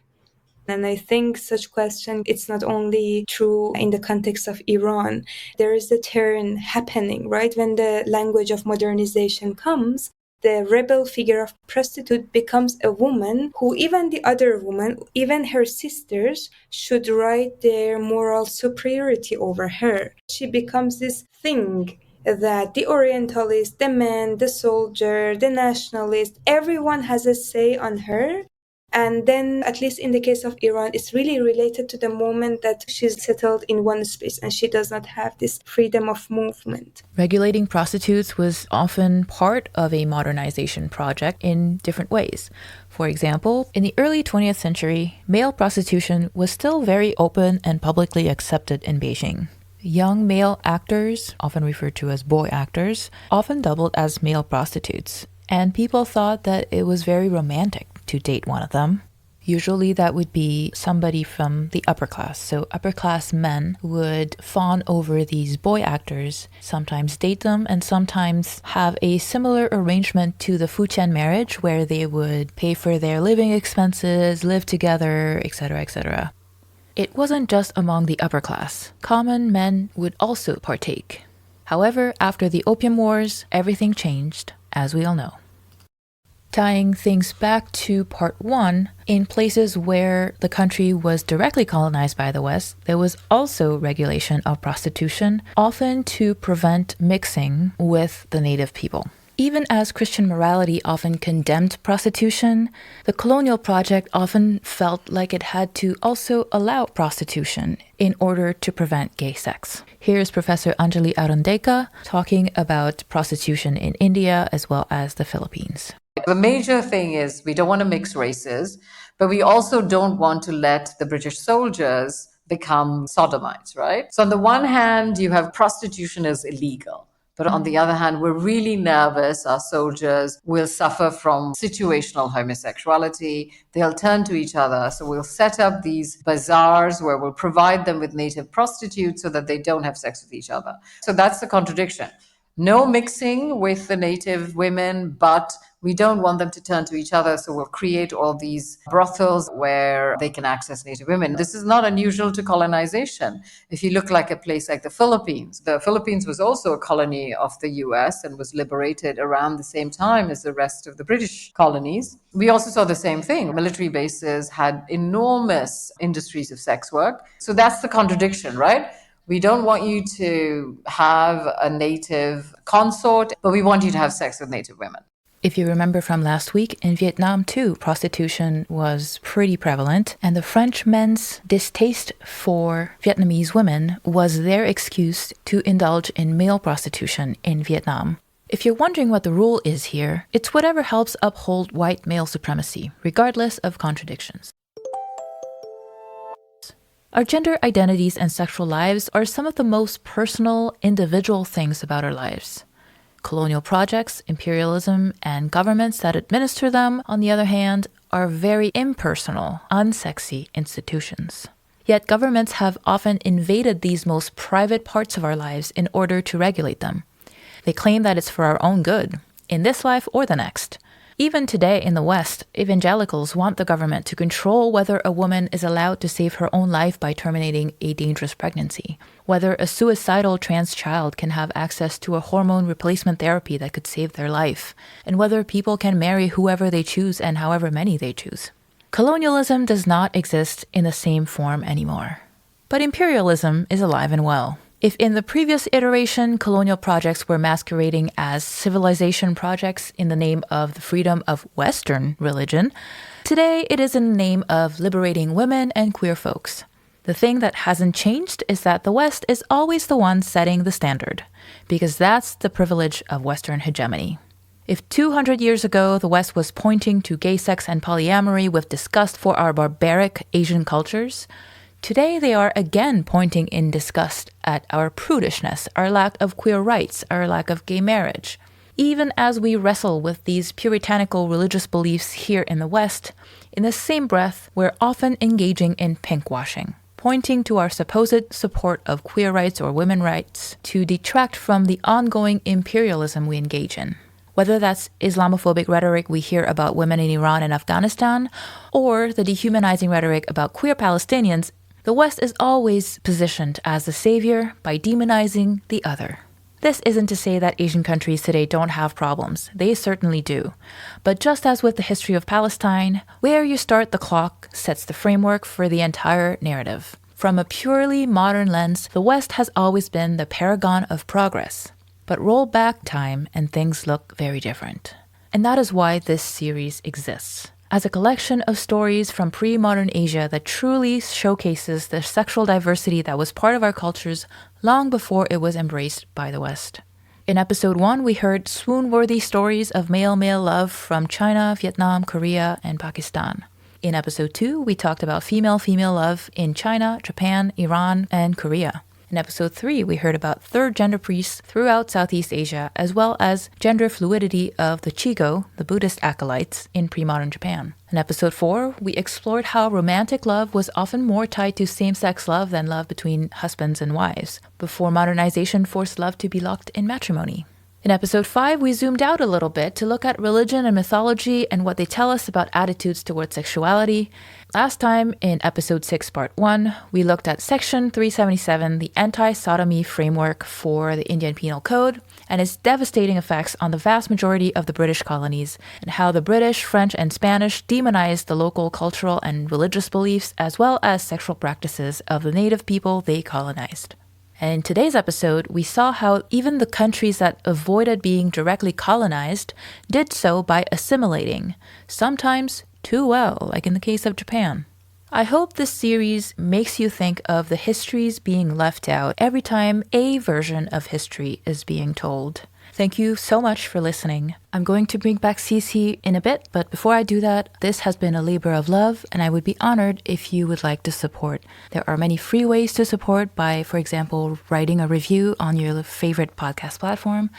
And I think such question, it's not only true in the context of Iran. There is a turn happening, right? When the language of modernization comes, the rebel figure of prostitute becomes a woman who even the other woman, even her sisters, should write their moral superiority over her. She becomes this thing that the Orientalist, the man, the soldier, the nationalist, everyone has a say on her. And then, at least in the case of Iran, it's really related to the moment that she's settled in one space and she does not have this freedom of movement. Regulating prostitutes was often part of a modernization project in different ways. For example, in the early 20th century, male prostitution was still very open and publicly accepted in Beijing. Young male actors, often referred to as boy actors, often doubled as male prostitutes, and people thought that it was very romantic to date one of them. Usually that would be somebody from the upper class. So upper class men would fawn over these boy actors, sometimes date them, and sometimes have a similar arrangement to the Fuqian marriage where they would pay for their living expenses, live together, etc., etc. It wasn't just among the upper class. Common men would also partake. However, after the Opium Wars, everything changed, as we all know. Tying things back to part 1, in places where the country was directly colonized by the West, there was also regulation of prostitution, often to prevent mixing with the native people. Even as Christian morality often condemned prostitution, the colonial project often felt like it had to also allow prostitution in order to prevent gay sex. Here's Professor Anjali Arundeka talking about prostitution in India as well as the Philippines. The major thing is we don't want to mix races, but we also don't want to let the British soldiers become sodomites, right? So on the one hand, you have prostitution is illegal. But on the other hand, we're really nervous. Our soldiers will suffer from situational homosexuality. They'll turn to each other. So we'll set up these bazaars where we'll provide them with native prostitutes so that they don't have sex with each other. So that's the contradiction. No mixing with the native women, but we don't want them to turn to each other, so we'll create all these brothels where they can access native women. This is not unusual to colonization. If you look like a place like the Philippines was also a colony of the US and was liberated around the same time as the rest of the British colonies. We also saw the same thing. Military bases had enormous industries of sex work. So that's the contradiction, right? We don't want you to have a native consort, but we want you to have sex with native women. If you remember from last week, in Vietnam too, prostitution was pretty prevalent, and the French men's distaste for Vietnamese women was their excuse to indulge in male prostitution in Vietnam. If you're wondering what the rule is here, it's whatever helps uphold white male supremacy, regardless of contradictions. Our gender identities and sexual lives are some of the most personal, individual things about our lives. Colonial projects, imperialism, and governments that administer them, on the other hand, are very impersonal, unsexy institutions. Yet governments have often invaded these most private parts of our lives in order to regulate them. They claim that it's for our own good, in this life or the next. Even today in the West, evangelicals want the government to control whether a woman is allowed to save her own life by terminating a dangerous pregnancy, whether a suicidal trans child can have access to a hormone replacement therapy that could save their life, and whether people can marry whoever they choose and however many they choose. Colonialism does not exist in the same form anymore. But imperialism is alive and well. If in the previous iteration, colonial projects were masquerading as civilization projects in the name of the freedom of Western religion, today it is in the name of liberating women and queer folks. The thing that hasn't changed is that the West is always the one setting the standard, because that's the privilege of Western hegemony. If 200 years ago the West was pointing to gay sex and polyamory with disgust for our barbaric Asian cultures, today they are again pointing in disgust at our prudishness, our lack of queer rights, our lack of gay marriage. Even as we wrestle with these puritanical religious beliefs here in the West, in the same breath, we're often engaging in pinkwashing, pointing to our supposed support of queer rights or women's rights to detract from the ongoing imperialism we engage in. Whether that's Islamophobic rhetoric we hear about women in Iran and Afghanistan, or the dehumanizing rhetoric about queer Palestinians, the West is always positioned as the savior by demonizing the other. This isn't to say that Asian countries today don't have problems. They certainly do. But just as with the history of Palestine, where you start the clock sets the framework for the entire narrative. From a purely modern lens, the West has always been the paragon of progress. But roll back time and things look very different. And that is why this series exists. As a collection of stories from pre-modern Asia that truly showcases the sexual diversity that was part of our cultures long before it was embraced by the West. In episode 1, we heard swoon-worthy stories of male-male love from China, Vietnam, Korea, and Pakistan. In episode 2, we talked about female-female love in China, Japan, Iran, and Korea. In episode 3, we heard about third gender priests throughout Southeast Asia, as well as gender fluidity of the Chigo, the Buddhist acolytes, in pre-modern Japan. In episode 4, we explored how romantic love was often more tied to same-sex love than love between husbands and wives, before modernization forced love to be locked in matrimony. In episode 5, we zoomed out a little bit to look at religion and mythology and what they tell us about attitudes towards sexuality. Last time, in episode 6, part 1, we looked at Section 377, the anti-sodomy framework for the Indian Penal Code, and its devastating effects on the vast majority of the British colonies, and how the British, French, and Spanish demonized the local cultural and religious beliefs as well as sexual practices of the native people they colonized. And in today's episode, we saw how even the countries that avoided being directly colonized did so by assimilating, sometimes too well, like in the case of Japan. I hope this series makes you think of the histories being left out every time a version of history is being told. Thank you so much for listening. I'm going to bring back Cece in a bit, but before I do that, this has been a labor of love, and I would be honored if you would like to support. There are many free ways to support by, for example, writing a review on your favorite podcast platform.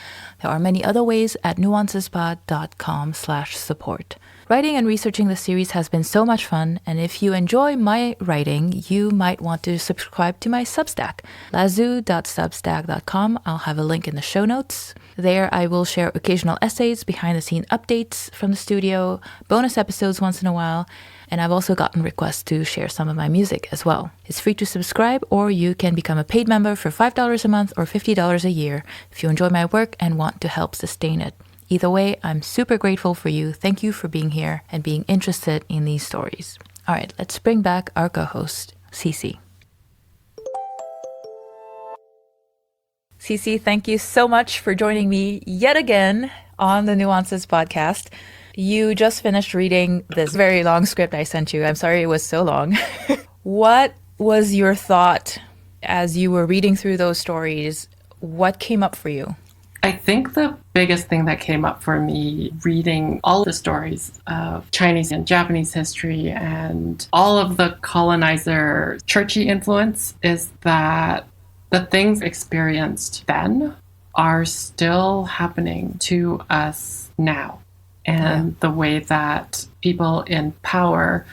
There are many other ways at nuancespod.com/support. Writing and researching the series has been so much fun, and if you enjoy my writing, you might want to subscribe to my Substack, lazoo.substack.com. I'll have a link in the show notes. There, I will share occasional essays, behind-the-scene updates from the studio, bonus episodes once in a while, and I've also gotten requests to share some of my music as well. It's free to subscribe, or you can become a paid member for $5 a month or $50 a year if you enjoy my work and want to help sustain it. Either way, I'm super grateful for you. Thank you for being here and being interested in these stories. All right, let's bring back our co-host, Cece. Cece, thank you so much for joining me yet again on the Nuances podcast. You just finished reading this very long script I sent you. I'm sorry it was so long. What was your thought as you were reading through those stories? What came up for you? I think the biggest thing that came up for me reading all the stories of Chinese and Japanese history and all of the colonizer churchy influence is that the things experienced then are still happening to us now. And the way that people in power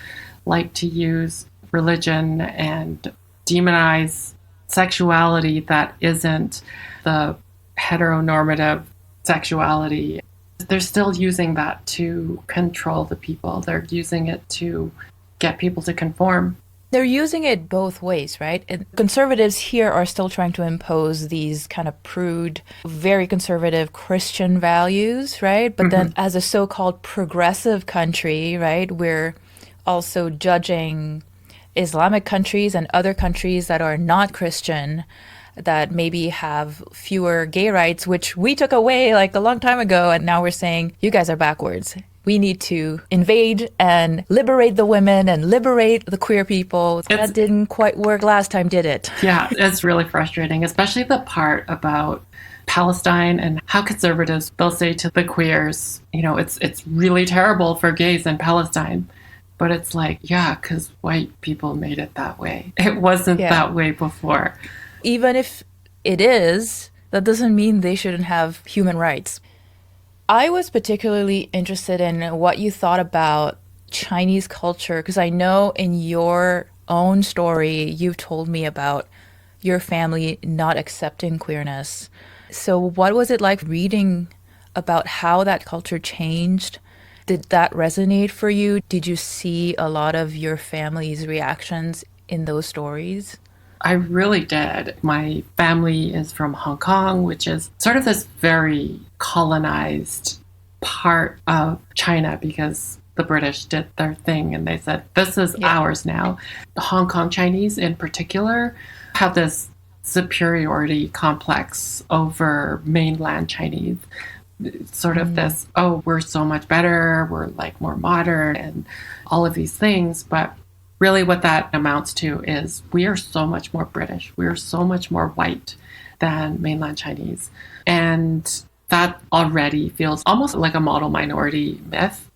like to use religion and demonize sexuality that isn't the heteronormative sexuality. They're still using that to control the people. They're using it to get people to conform. They're using it both ways, right? And conservatives here are still trying to impose these kind of prude, very conservative Christian values, right? But then as a so-called progressive country, right, we're also judging Islamic countries and other countries that are not Christian, that maybe have fewer gay rights, which we took away like a long time ago. And now we're saying, you guys are backwards. We need to invade and liberate the women and liberate the queer people. That didn't quite work last time, did it? Yeah, it's really frustrating, especially the part about Palestine and how conservatives, they'll say to the queers, you know, it's really terrible for gays in Palestine. But it's like, yeah, because white people made it that way. It wasn't that way before. Even if it is, that doesn't mean they shouldn't have human rights. I was particularly interested in what you thought about Chinese culture, because I know in your own story, you've told me about your family not accepting queerness. So what was it like reading about how that culture changed? Did that resonate for you? Did you see a lot of your family's reactions in those stories? I really did. My family is from Hong Kong, which is sort of this very colonized part of China because the British did their thing and they said, this is ours now. The Hong Kong Chinese in particular have this superiority complex over mainland Chinese. Sort of this, oh, we're so much better, we're like more modern and all of these things. But really what that amounts to is we are so much more British. We are so much more white than mainland Chinese. And that already feels almost like a model minority myth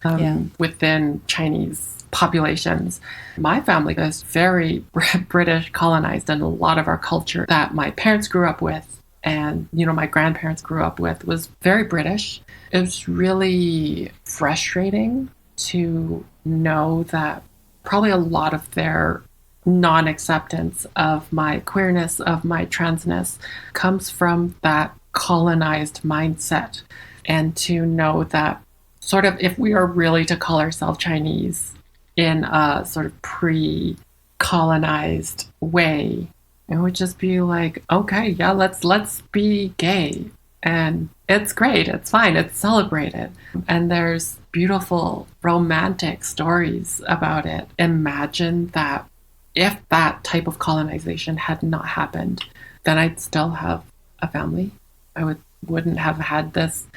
within Chinese populations. My family is very British colonized, and a lot of our culture that my parents grew up with and, you know, my grandparents grew up with was very British. It was really frustrating to know that probably a lot of their non-acceptance of my queerness, of my transness, comes from that colonized mindset. And to know that sort of if we are really to call ourselves Chinese in a sort of pre-colonized way, it would just be like, okay, yeah, let's be gay. And it's great, it's fine, it's celebrated. And there's beautiful romantic stories about it. Imagine that if that type of colonization had not happened, then I'd still have a family. I wouldn't have had this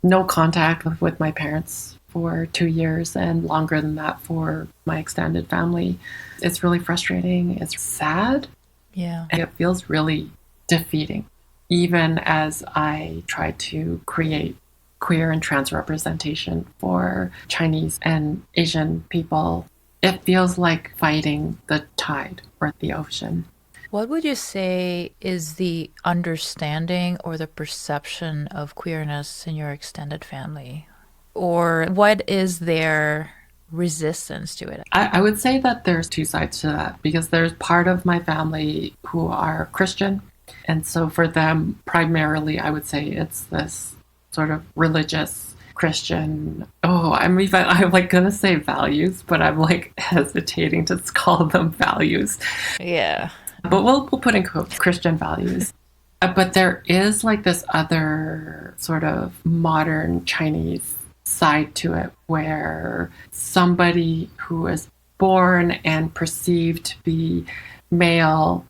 no contact with my parents for 2 years and longer than that for my extended family. It's really frustrating. It's sad. Yeah. And it feels really defeating, even as I try to create queer and trans representation for Chinese and Asian people. It feels like fighting the tide or the ocean. What would you say is the understanding or the perception of queerness in your extended family? Or what is their resistance to it? I would say that there's two sides to that, because there's part of my family who are Christian. And so for them, primarily, I would say it's this sort of religious Christian, I'm like going to say values, but I'm like hesitating to call them values. Yeah. But we'll put in quotes, Christian values. But there is like this other sort of modern Chinese side to it where somebody who is born and perceived to be male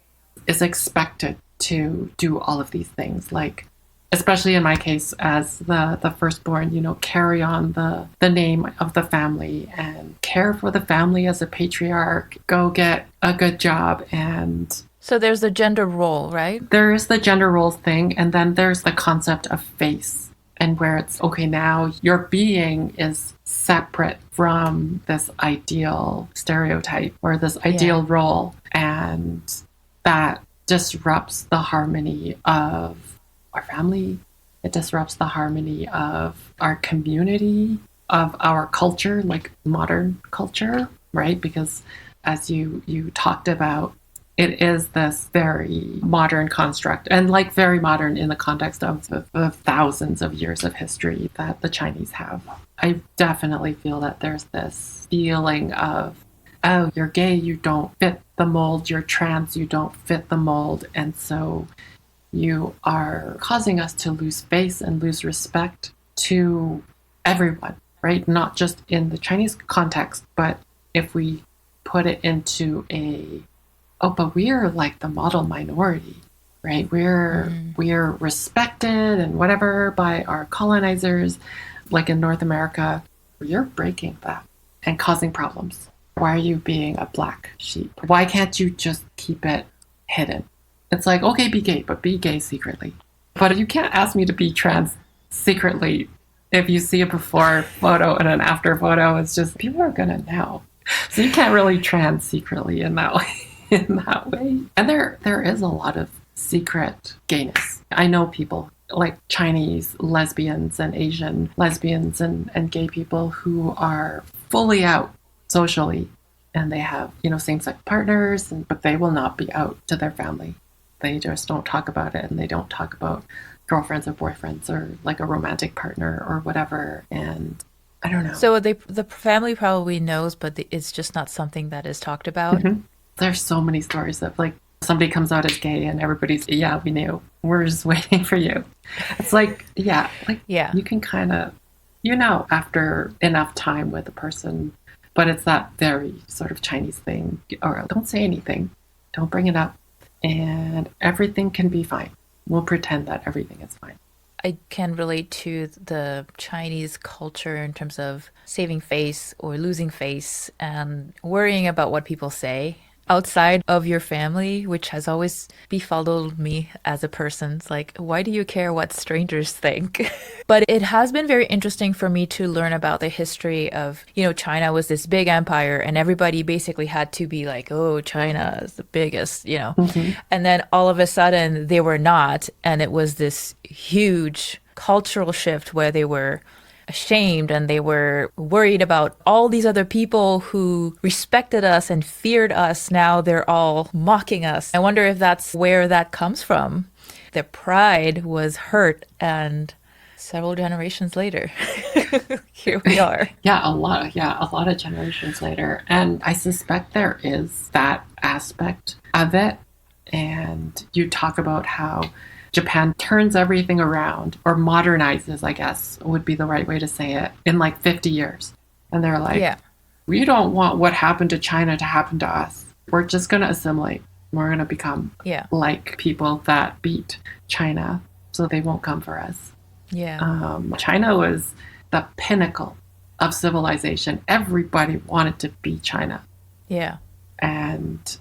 is expected to do all of these things, like especially in my case as the firstborn, you know, carry on the name of the family and care for the family as a patriarch, go get a good job. And so there's the gender role, right? There is the gender roles thing, and then there's the concept of face, and where it's, okay, now your being is separate from this ideal stereotype or this ideal role, and that disrupts the harmony of our family. It disrupts the harmony of our community, of our culture, like modern culture, right? Because as you talked about, it is this very modern construct, and like very modern in the context of the thousands of years of history that the Chinese have. I definitely feel that there's this feeling of, oh, you're gay, you don't fit the mold, you're trans, you don't fit the mold, and so you are causing us to lose face and lose respect to everyone, right? Not just in the Chinese context, but if we put it into but we're like the model minority, right? We're respected and whatever by our colonizers, like in North America. You're breaking that and causing problems. Why are you being a black sheep? Why can't you just keep it hidden? It's like, okay, be gay, but be gay secretly. But you can't ask me to be trans secretly. If you see a before photo and an after photo, it's just, people are gonna know. So you can't really trans secretly in that way. And there is a lot of secret gayness. I know people like Chinese lesbians and Asian lesbians and gay people who are fully out socially, and they have, same-sex partners, but they will not be out to their family. They just don't talk about it, and they don't talk about girlfriends or boyfriends or like a romantic partner or whatever. And I don't know. So the family probably knows, but it's just not something that is talked about. Mm-hmm. There's so many stories of like somebody comes out as gay and everybody's, yeah, we knew. We're just waiting for you. It's like, yeah, you can kind of, after enough time with a person, but it's that very sort of Chinese thing, or don't say anything, don't bring it up, and everything can be fine. We'll pretend that everything is fine. I can relate to the Chinese culture in terms of saving face or losing face and worrying about what people say outside of your family, which has always befuddled me as a person. It's like, why do you care what strangers think? But it has been very interesting for me to learn about the history of, China was this big empire and everybody basically had to be like, oh, China is the biggest, Mm-hmm. And then all of a sudden they were not. And it was this huge cultural shift where they were ashamed and they were worried about all these other people who respected us and feared us. Now they're all mocking us. I wonder if that's where that comes from. Their pride was hurt, and several generations later, here we are. A lot of generations later. And I suspect there is that aspect of it. And you talk about how Japan turns everything around, or modernizes, I guess would be the right way to say it, in like 50 years. And they're like, we don't want what happened to China to happen to us. We're just going to assimilate. We're going to become like people that beat China, so they won't come for us. China was the pinnacle of civilization. Everybody wanted to be China. And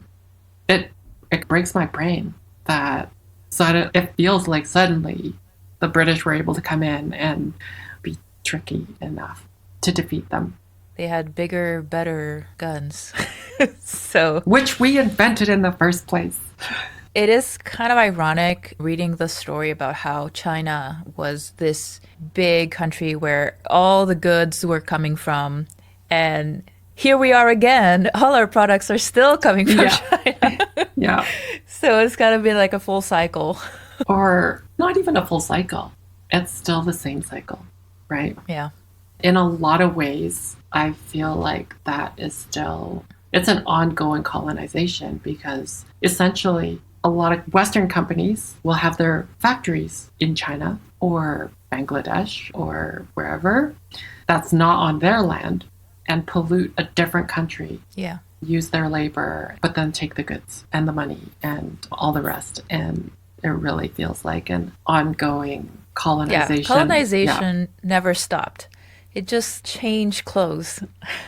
it breaks my brain that it feels like suddenly the British were able to come in and be tricky enough to defeat them. They had bigger, better guns. Which we invented in the first place. It is kind of ironic reading the story about how China was this big country where all the goods were coming from, and here we are again. All our products are still coming from China. So it's got to be like a full cycle. Or not even a full cycle. It's still the same cycle, right? Yeah. In a lot of ways, I feel like that is still, it's an ongoing colonization, because essentially a lot of Western companies will have their factories in China or Bangladesh or wherever that's not on their land, and pollute a different country. Use their labor, but then take the goods and the money and all the rest. And it really feels like an ongoing colonization. Colonization never stopped. It just changed clothes.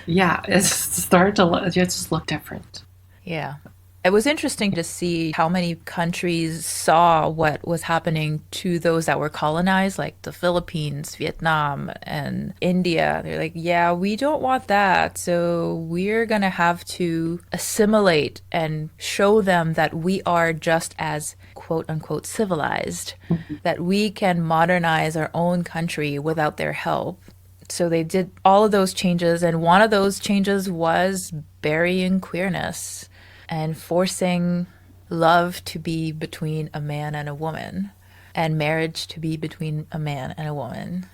It's started to just look different. It was interesting to see how many countries saw what was happening to those that were colonized, like the Philippines, Vietnam, and India. They're like, we don't want that. So we're going to have to assimilate and show them that we are just as quote unquote civilized, that we can modernize our own country without their help. So they did all of those changes. And one of those changes was burying queerness. and forcing love to be between a man and a woman and marriage to be between a man and a woman.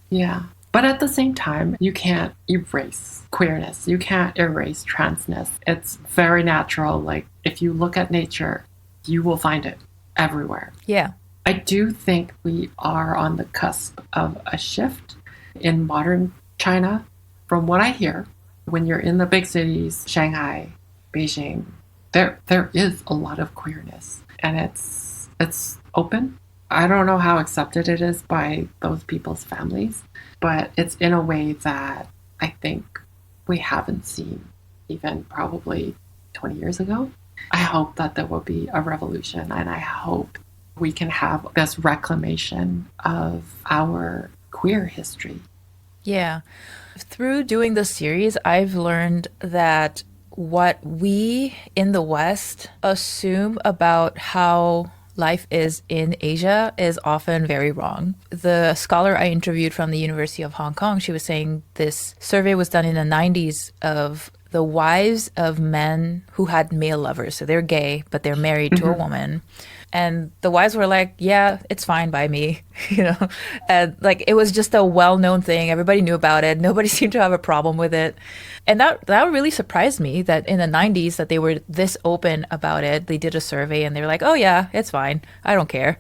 Yeah. But at the same time, you can't erase queerness. You can't erase transness. It's very natural. Like, if you look at nature, you will find it everywhere. Yeah. I do think we are on the cusp of a shift in modern China. From what I hear, when you're in the big cities, Shanghai, Beijing, there is a lot of queerness, and it's open. I don't know how accepted it is by those people's families, but it's in a way that I think we haven't seen even probably 20 years ago. I hope that there will be a revolution, and I hope we can have this reclamation of our queer history. Yeah. Through doing this series, I've learned that what we in the West assume about how life is in Asia is often very wrong. The scholar I interviewed from the University of Hong Kong, she was saying this survey was done in the 90s of the wives of men who had male lovers. So they're gay, but they're married to a woman. And the wives were like, yeah, it's fine by me, you know? And like, it was just a well-known thing. Everybody knew about it. Nobody seemed to have a problem with it. And that really surprised me that in the 90s that they were this open about it. They did a survey and they were like, oh yeah, it's fine. I don't care.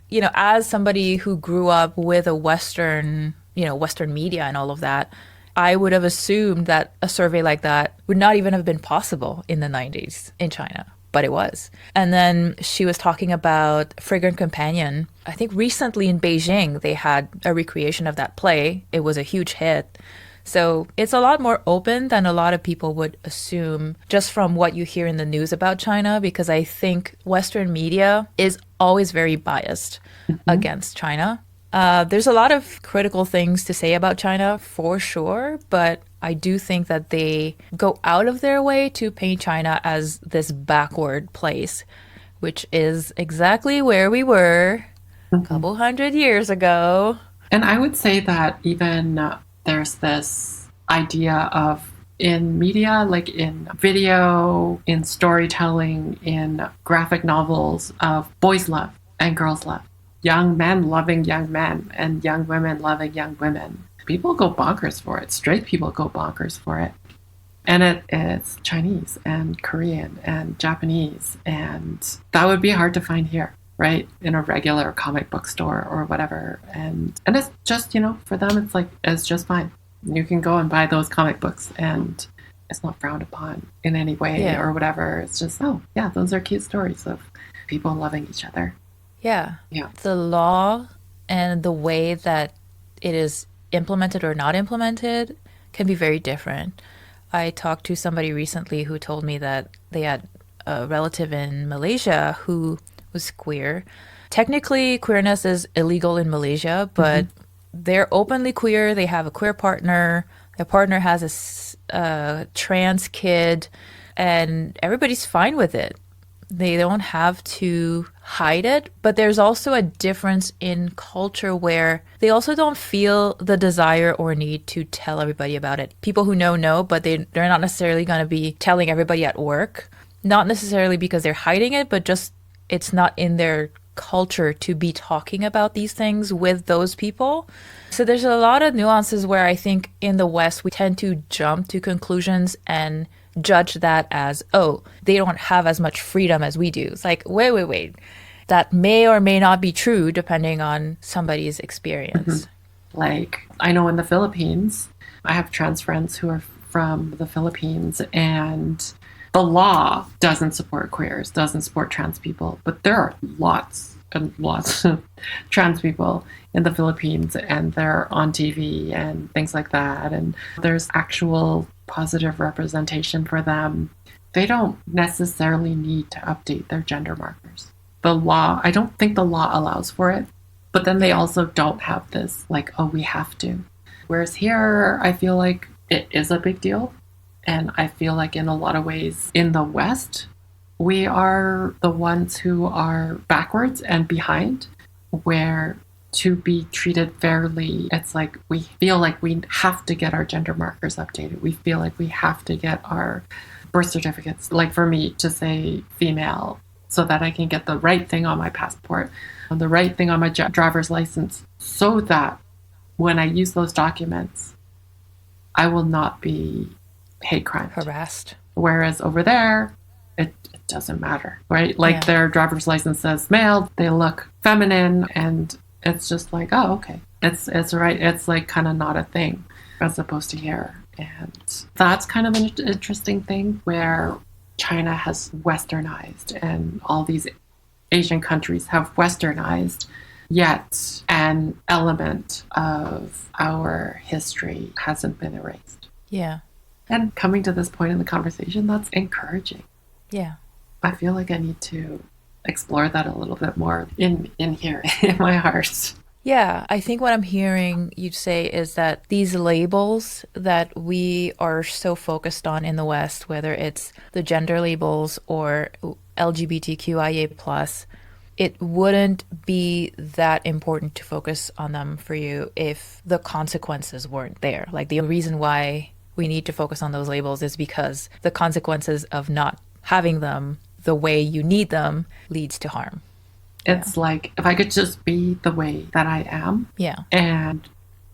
You know, as somebody who grew up with a Western, you know, Western media and all of that, I would have assumed that a survey like that would not even have been possible in the 90s in China. But it was. And then she was talking about Fragrant Companion. I think recently in Beijing, they had a recreation of that play. It was a huge hit. So it's a lot more open than a lot of people would assume just from what you hear in the news about China, because I think Western media is always very biased against China. There's a lot of critical things to say about China for sure, but I do think that they go out of their way to paint China as this backward place, which is exactly where we were a couple hundred years ago. And I would say that even there's this idea of in media, like in video, in storytelling, in graphic novels, of boys love and girls love. Young men loving young men and young women loving young women. People go bonkers for it. Straight people go bonkers for it. And it's Chinese and Korean and Japanese. And that would be hard to find here, right? In a regular comic book store or whatever. And it's just, you know, for them, it's like, it's just fine. You can go and buy those comic books and it's not frowned upon in any way or whatever. It's just, oh, yeah, those are cute stories of people loving each other. Yeah. The law and the way that it is implemented or not implemented can be very different. I talked to somebody recently who told me that they had a relative in Malaysia who was queer. Technically, queerness is illegal in Malaysia, but they're openly queer. They have a queer partner. Their partner has a trans kid, and everybody's fine with it. They don't have to hide it, but there's also a difference in culture where they also don't feel the desire or need to tell everybody about it. People who know, but they're not necessarily going to be telling everybody at work. Not necessarily because they're hiding it, but just it's not in their culture to be talking about these things with those people. So there's a lot of nuances where I think in the West, we tend to jump to conclusions and judge that as, oh, they don't have as much freedom as we do. It's like, wait. That may or may not be true depending on somebody's experience. Like, I know in the Philippines, I have trans friends who are from the Philippines, and the law doesn't support queers, doesn't support trans people, but there are lots and lots of trans people in the Philippines, and they're on TV and things like that, and there's actual positive representation for them. They don't necessarily need to update their gender markers. The law, I don't think the law allows for it, but then they also don't have this, like, oh, we have to. Whereas here, I feel like it is a big deal. And I feel like in a lot of ways in the West, we are the ones who are backwards and behind, where to be treated fairly, it's like we feel like we have to get our gender markers updated. We feel like we have to get our birth certificates, like for me to say female, so that I can get the right thing on my passport, the right thing on my driver's license, so that when I use those documents, I will not be hate crime Harassed. Whereas over there, it doesn't matter, right? Like their driver's license says male, they look feminine, and it's just like, oh, okay. It's right. It's like kind of not a thing as opposed to here. And that's kind of an interesting thing where China has westernized and all these Asian countries have westernized, yet an element of our history hasn't been erased. Yeah. And coming to this point in the conversation, that's encouraging. Yeah. I feel like I need to explore that a little bit more in here, in my heart. Yeah, I think what I'm hearing you say is that these labels that we are so focused on in the West, whether it's the gender labels or LGBTQIA+, it wouldn't be that important to focus on them for you if the consequences weren't there. Like the reason why we need to focus on those labels is because the consequences of not having them the way you need them leads to harm. It's like, if I could just be the way that I am and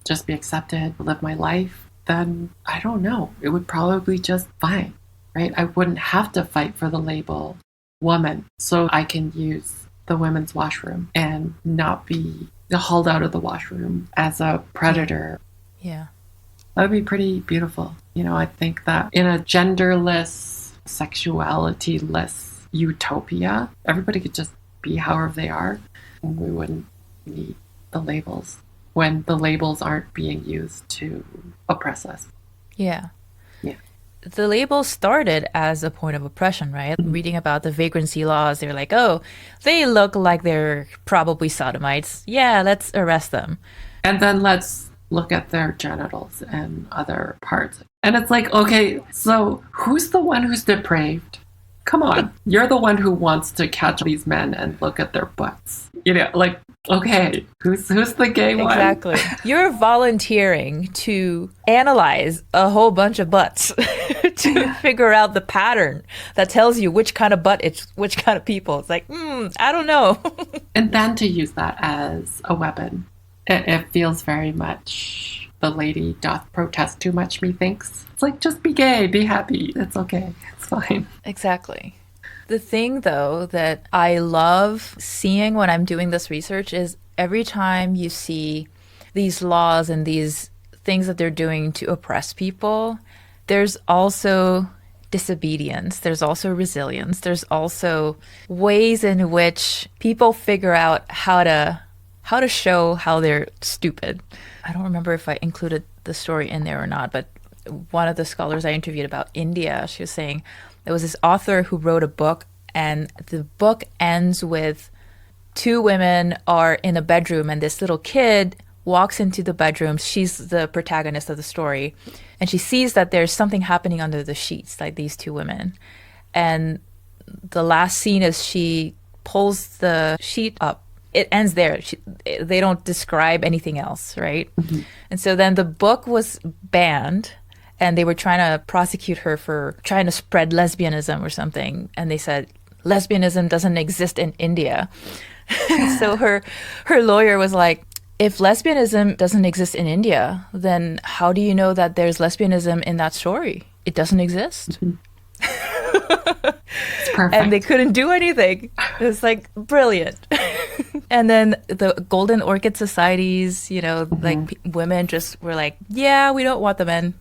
just be accepted, live my life, then I don't know. It would probably just fine, right? I wouldn't have to fight for the label woman, so I can use the women's washroom and not be hauled out of the washroom as a predator. Yeah. That would be pretty beautiful. You know, I think that in a genderless, sexuality-less utopia, everybody could just be however they are, and we wouldn't need the labels when the labels aren't being used to oppress us. Yeah. Yeah. The labels started as a point of oppression, right? Mm-hmm. Reading about the vagrancy laws, they're like, oh, they look like they're probably sodomites. Yeah, let's arrest them. And then let's look at their genitals and other parts. And it's like, okay, so who's the one who's depraved? Come on, you're the one who wants to catch these men and look at their butts. You know, like, okay, who's the gay one? Exactly. You're volunteering to analyze a whole bunch of butts to figure out the pattern that tells you which kind of butt it's which kind of people. It's like, I don't know. And then to use that as a weapon, it feels very much the lady doth protest too much, methinks. It's like, just be gay, be happy. It's okay. It's fine. Exactly. The thing, though, that I love seeing when I'm doing this research is every time you see these laws and these things that they're doing to oppress people, there's also disobedience. There's also resilience. There's also ways in which people figure out how to show how they're stupid. I don't remember if I included the story in there or not, but one of the scholars I interviewed about India, she was saying there was this author who wrote a book, and the book ends with two women are in a bedroom, and this little kid walks into the bedroom. She's the protagonist of the story, and she sees that there's something happening under the sheets, like these two women. And the last scene is she pulls the sheet up. It ends there. They don't describe anything else, right? Mm-hmm. And so then the book was banned, and they were trying to prosecute her for trying to spread lesbianism or something. And they said, lesbianism doesn't exist in India. So her lawyer was like, if lesbianism doesn't exist in India, then how do you know that there's lesbianism in that story? It doesn't exist. Mm-hmm. It's perfect. And they couldn't do anything. It was like brilliant. And then the Golden Orchid Societies, you know, mm-hmm. like women just were like, yeah, we don't want the men.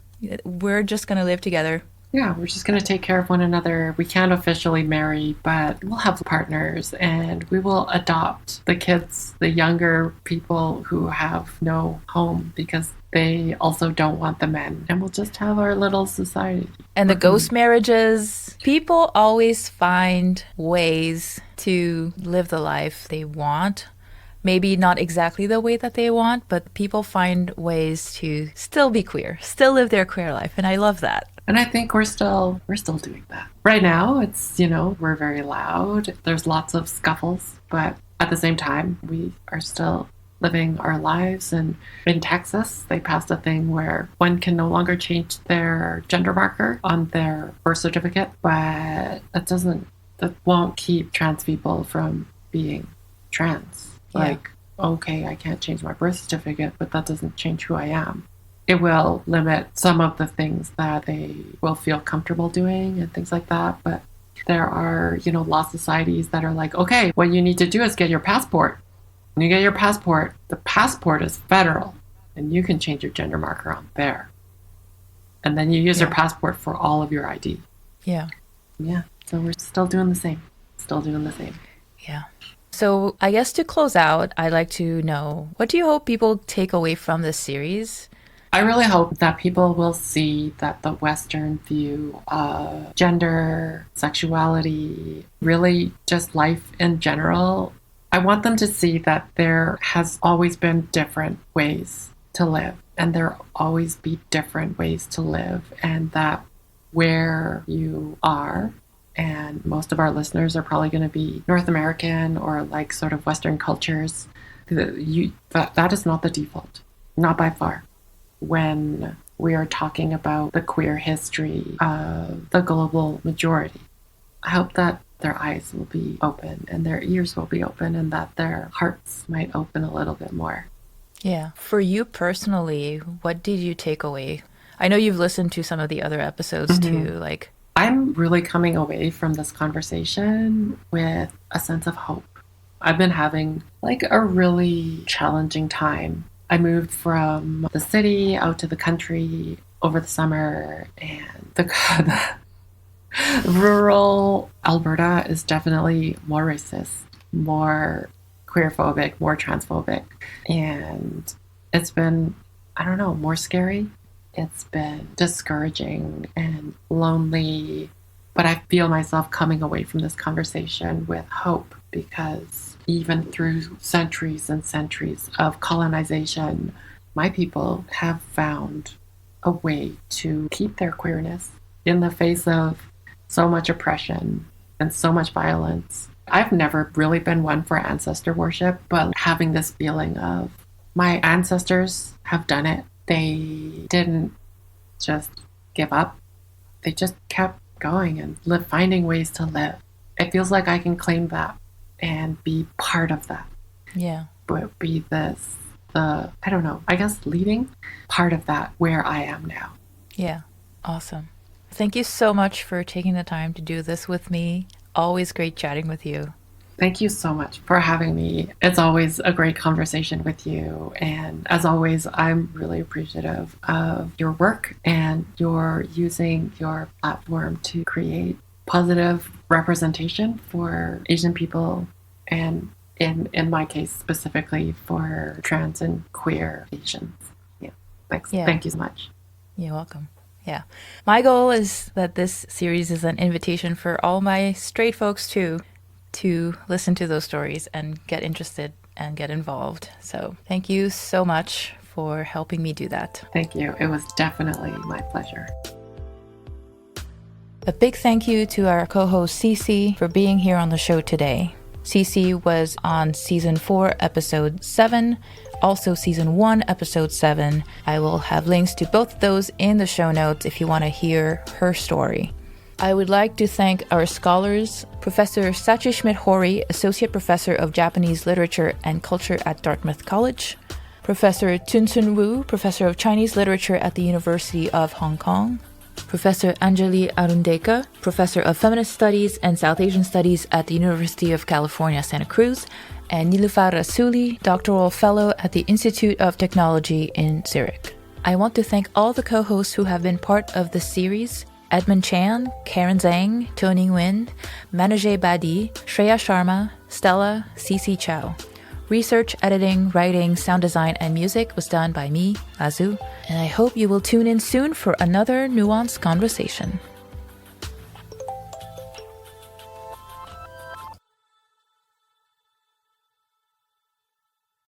We're just going to live together. Yeah, we're just going to take care of one another. We can't officially marry, but we'll have partners, and we will adopt the kids, the younger people who have no home because they also don't want the men. And we'll just have our little society. And the ghost marriages, people always find ways to live the life they want. Maybe not exactly the way that they want, but people find ways to still be queer, still live their queer life. And I love that. And I think we're still doing that. Right now, it's, you know, we're very loud. There's lots of scuffles, but at the same time, we are still living our lives. And in Texas, they passed a thing where one can no longer change their gender marker on their birth certificate, but that won't keep trans people from being trans. Yeah. Like, okay, I can't change my birth certificate, but that doesn't change who I am. It will limit some of the things that they will feel comfortable doing and things like that. But there are, law societies that are like, okay, what you need to do is get your passport. When you get your passport, the passport is federal, and you can change your gender marker on there. And then you use your passport for all of your ID. Yeah. Yeah. So we're still doing the same. Yeah. So I guess to close out, I'd like to know, what do you hope people take away from this series? I really hope that people will see that the Western view of gender, sexuality, really just life in general, I want them to see that there has always been different ways to live, and there always be different ways to live, and that where you are, and most of our listeners are probably going to be North American or like sort of Western cultures, that is not the default, not by far. When we are talking about the queer history of the global majority, I hope that their eyes will be open and their ears will be open and that their hearts might open a little bit more. Yeah. For you personally, what did you take away? I know you've listened to some of the other episodes too. I'm really coming away from this conversation with a sense of hope. I've been having a really challenging time. I moved from the city out to the country over the summer, and the rural Alberta is definitely more racist, more queerphobic, more transphobic. And it's been, more scary. It's been discouraging and lonely. But I feel myself coming away from this conversation with hope, because even through centuries and centuries of colonization, my people have found a way to keep their queerness in the face of so much oppression and so much violence. I've never really been one for ancestor worship, but having this feeling of my ancestors have done it. They didn't just give up. They just kept going and finding ways to live. It feels like I can claim that and be part of that. Yeah. But be leading part of that where I am now. Yeah. Awesome. Thank you so much for taking the time to do this with me. Always great chatting with you. Thank you so much for having me. It's always a great conversation with you. And as always, I'm really appreciative of your work and your using your platform to create positive representation for Asian people, and in my case specifically for trans and queer Asians. Yeah. Thanks. Yeah. Thank you so much. You're welcome. Yeah. My goal is that this series is an invitation for all my straight folks too, to listen to those stories and get interested and get involved. So thank you so much for helping me do that. Thank you. It was definitely my pleasure. A big thank you to our co-host Cece for being here on the show today. Cece was on Season 4, Episode 7, also Season 1, Episode 7. I will have links to both of those in the show notes if you want to hear her story. I would like to thank our scholars, Professor Sachi Schmidt-Hori, Associate Professor of Japanese Literature and Culture at Dartmouth College, Professor Tun-Sun Wu, Professor of Chinese Literature at the University of Hong Kong, Professor Anjali Arundeka, Professor of Feminist Studies and South Asian Studies at the University of California, Santa Cruz, and Nilufar Rasuli, Doctoral Fellow at the Institute of Technology in Zurich. I want to thank all the co-hosts who have been part of this series: Edmund Chan, Karen Zhang, Tony Nguyen, Manoj Badi, Shreya Sharma, Stella, Cece Chow. Research, editing, writing, sound design, and music was done by me, Azu, and I hope you will tune in soon for another nuanced conversation.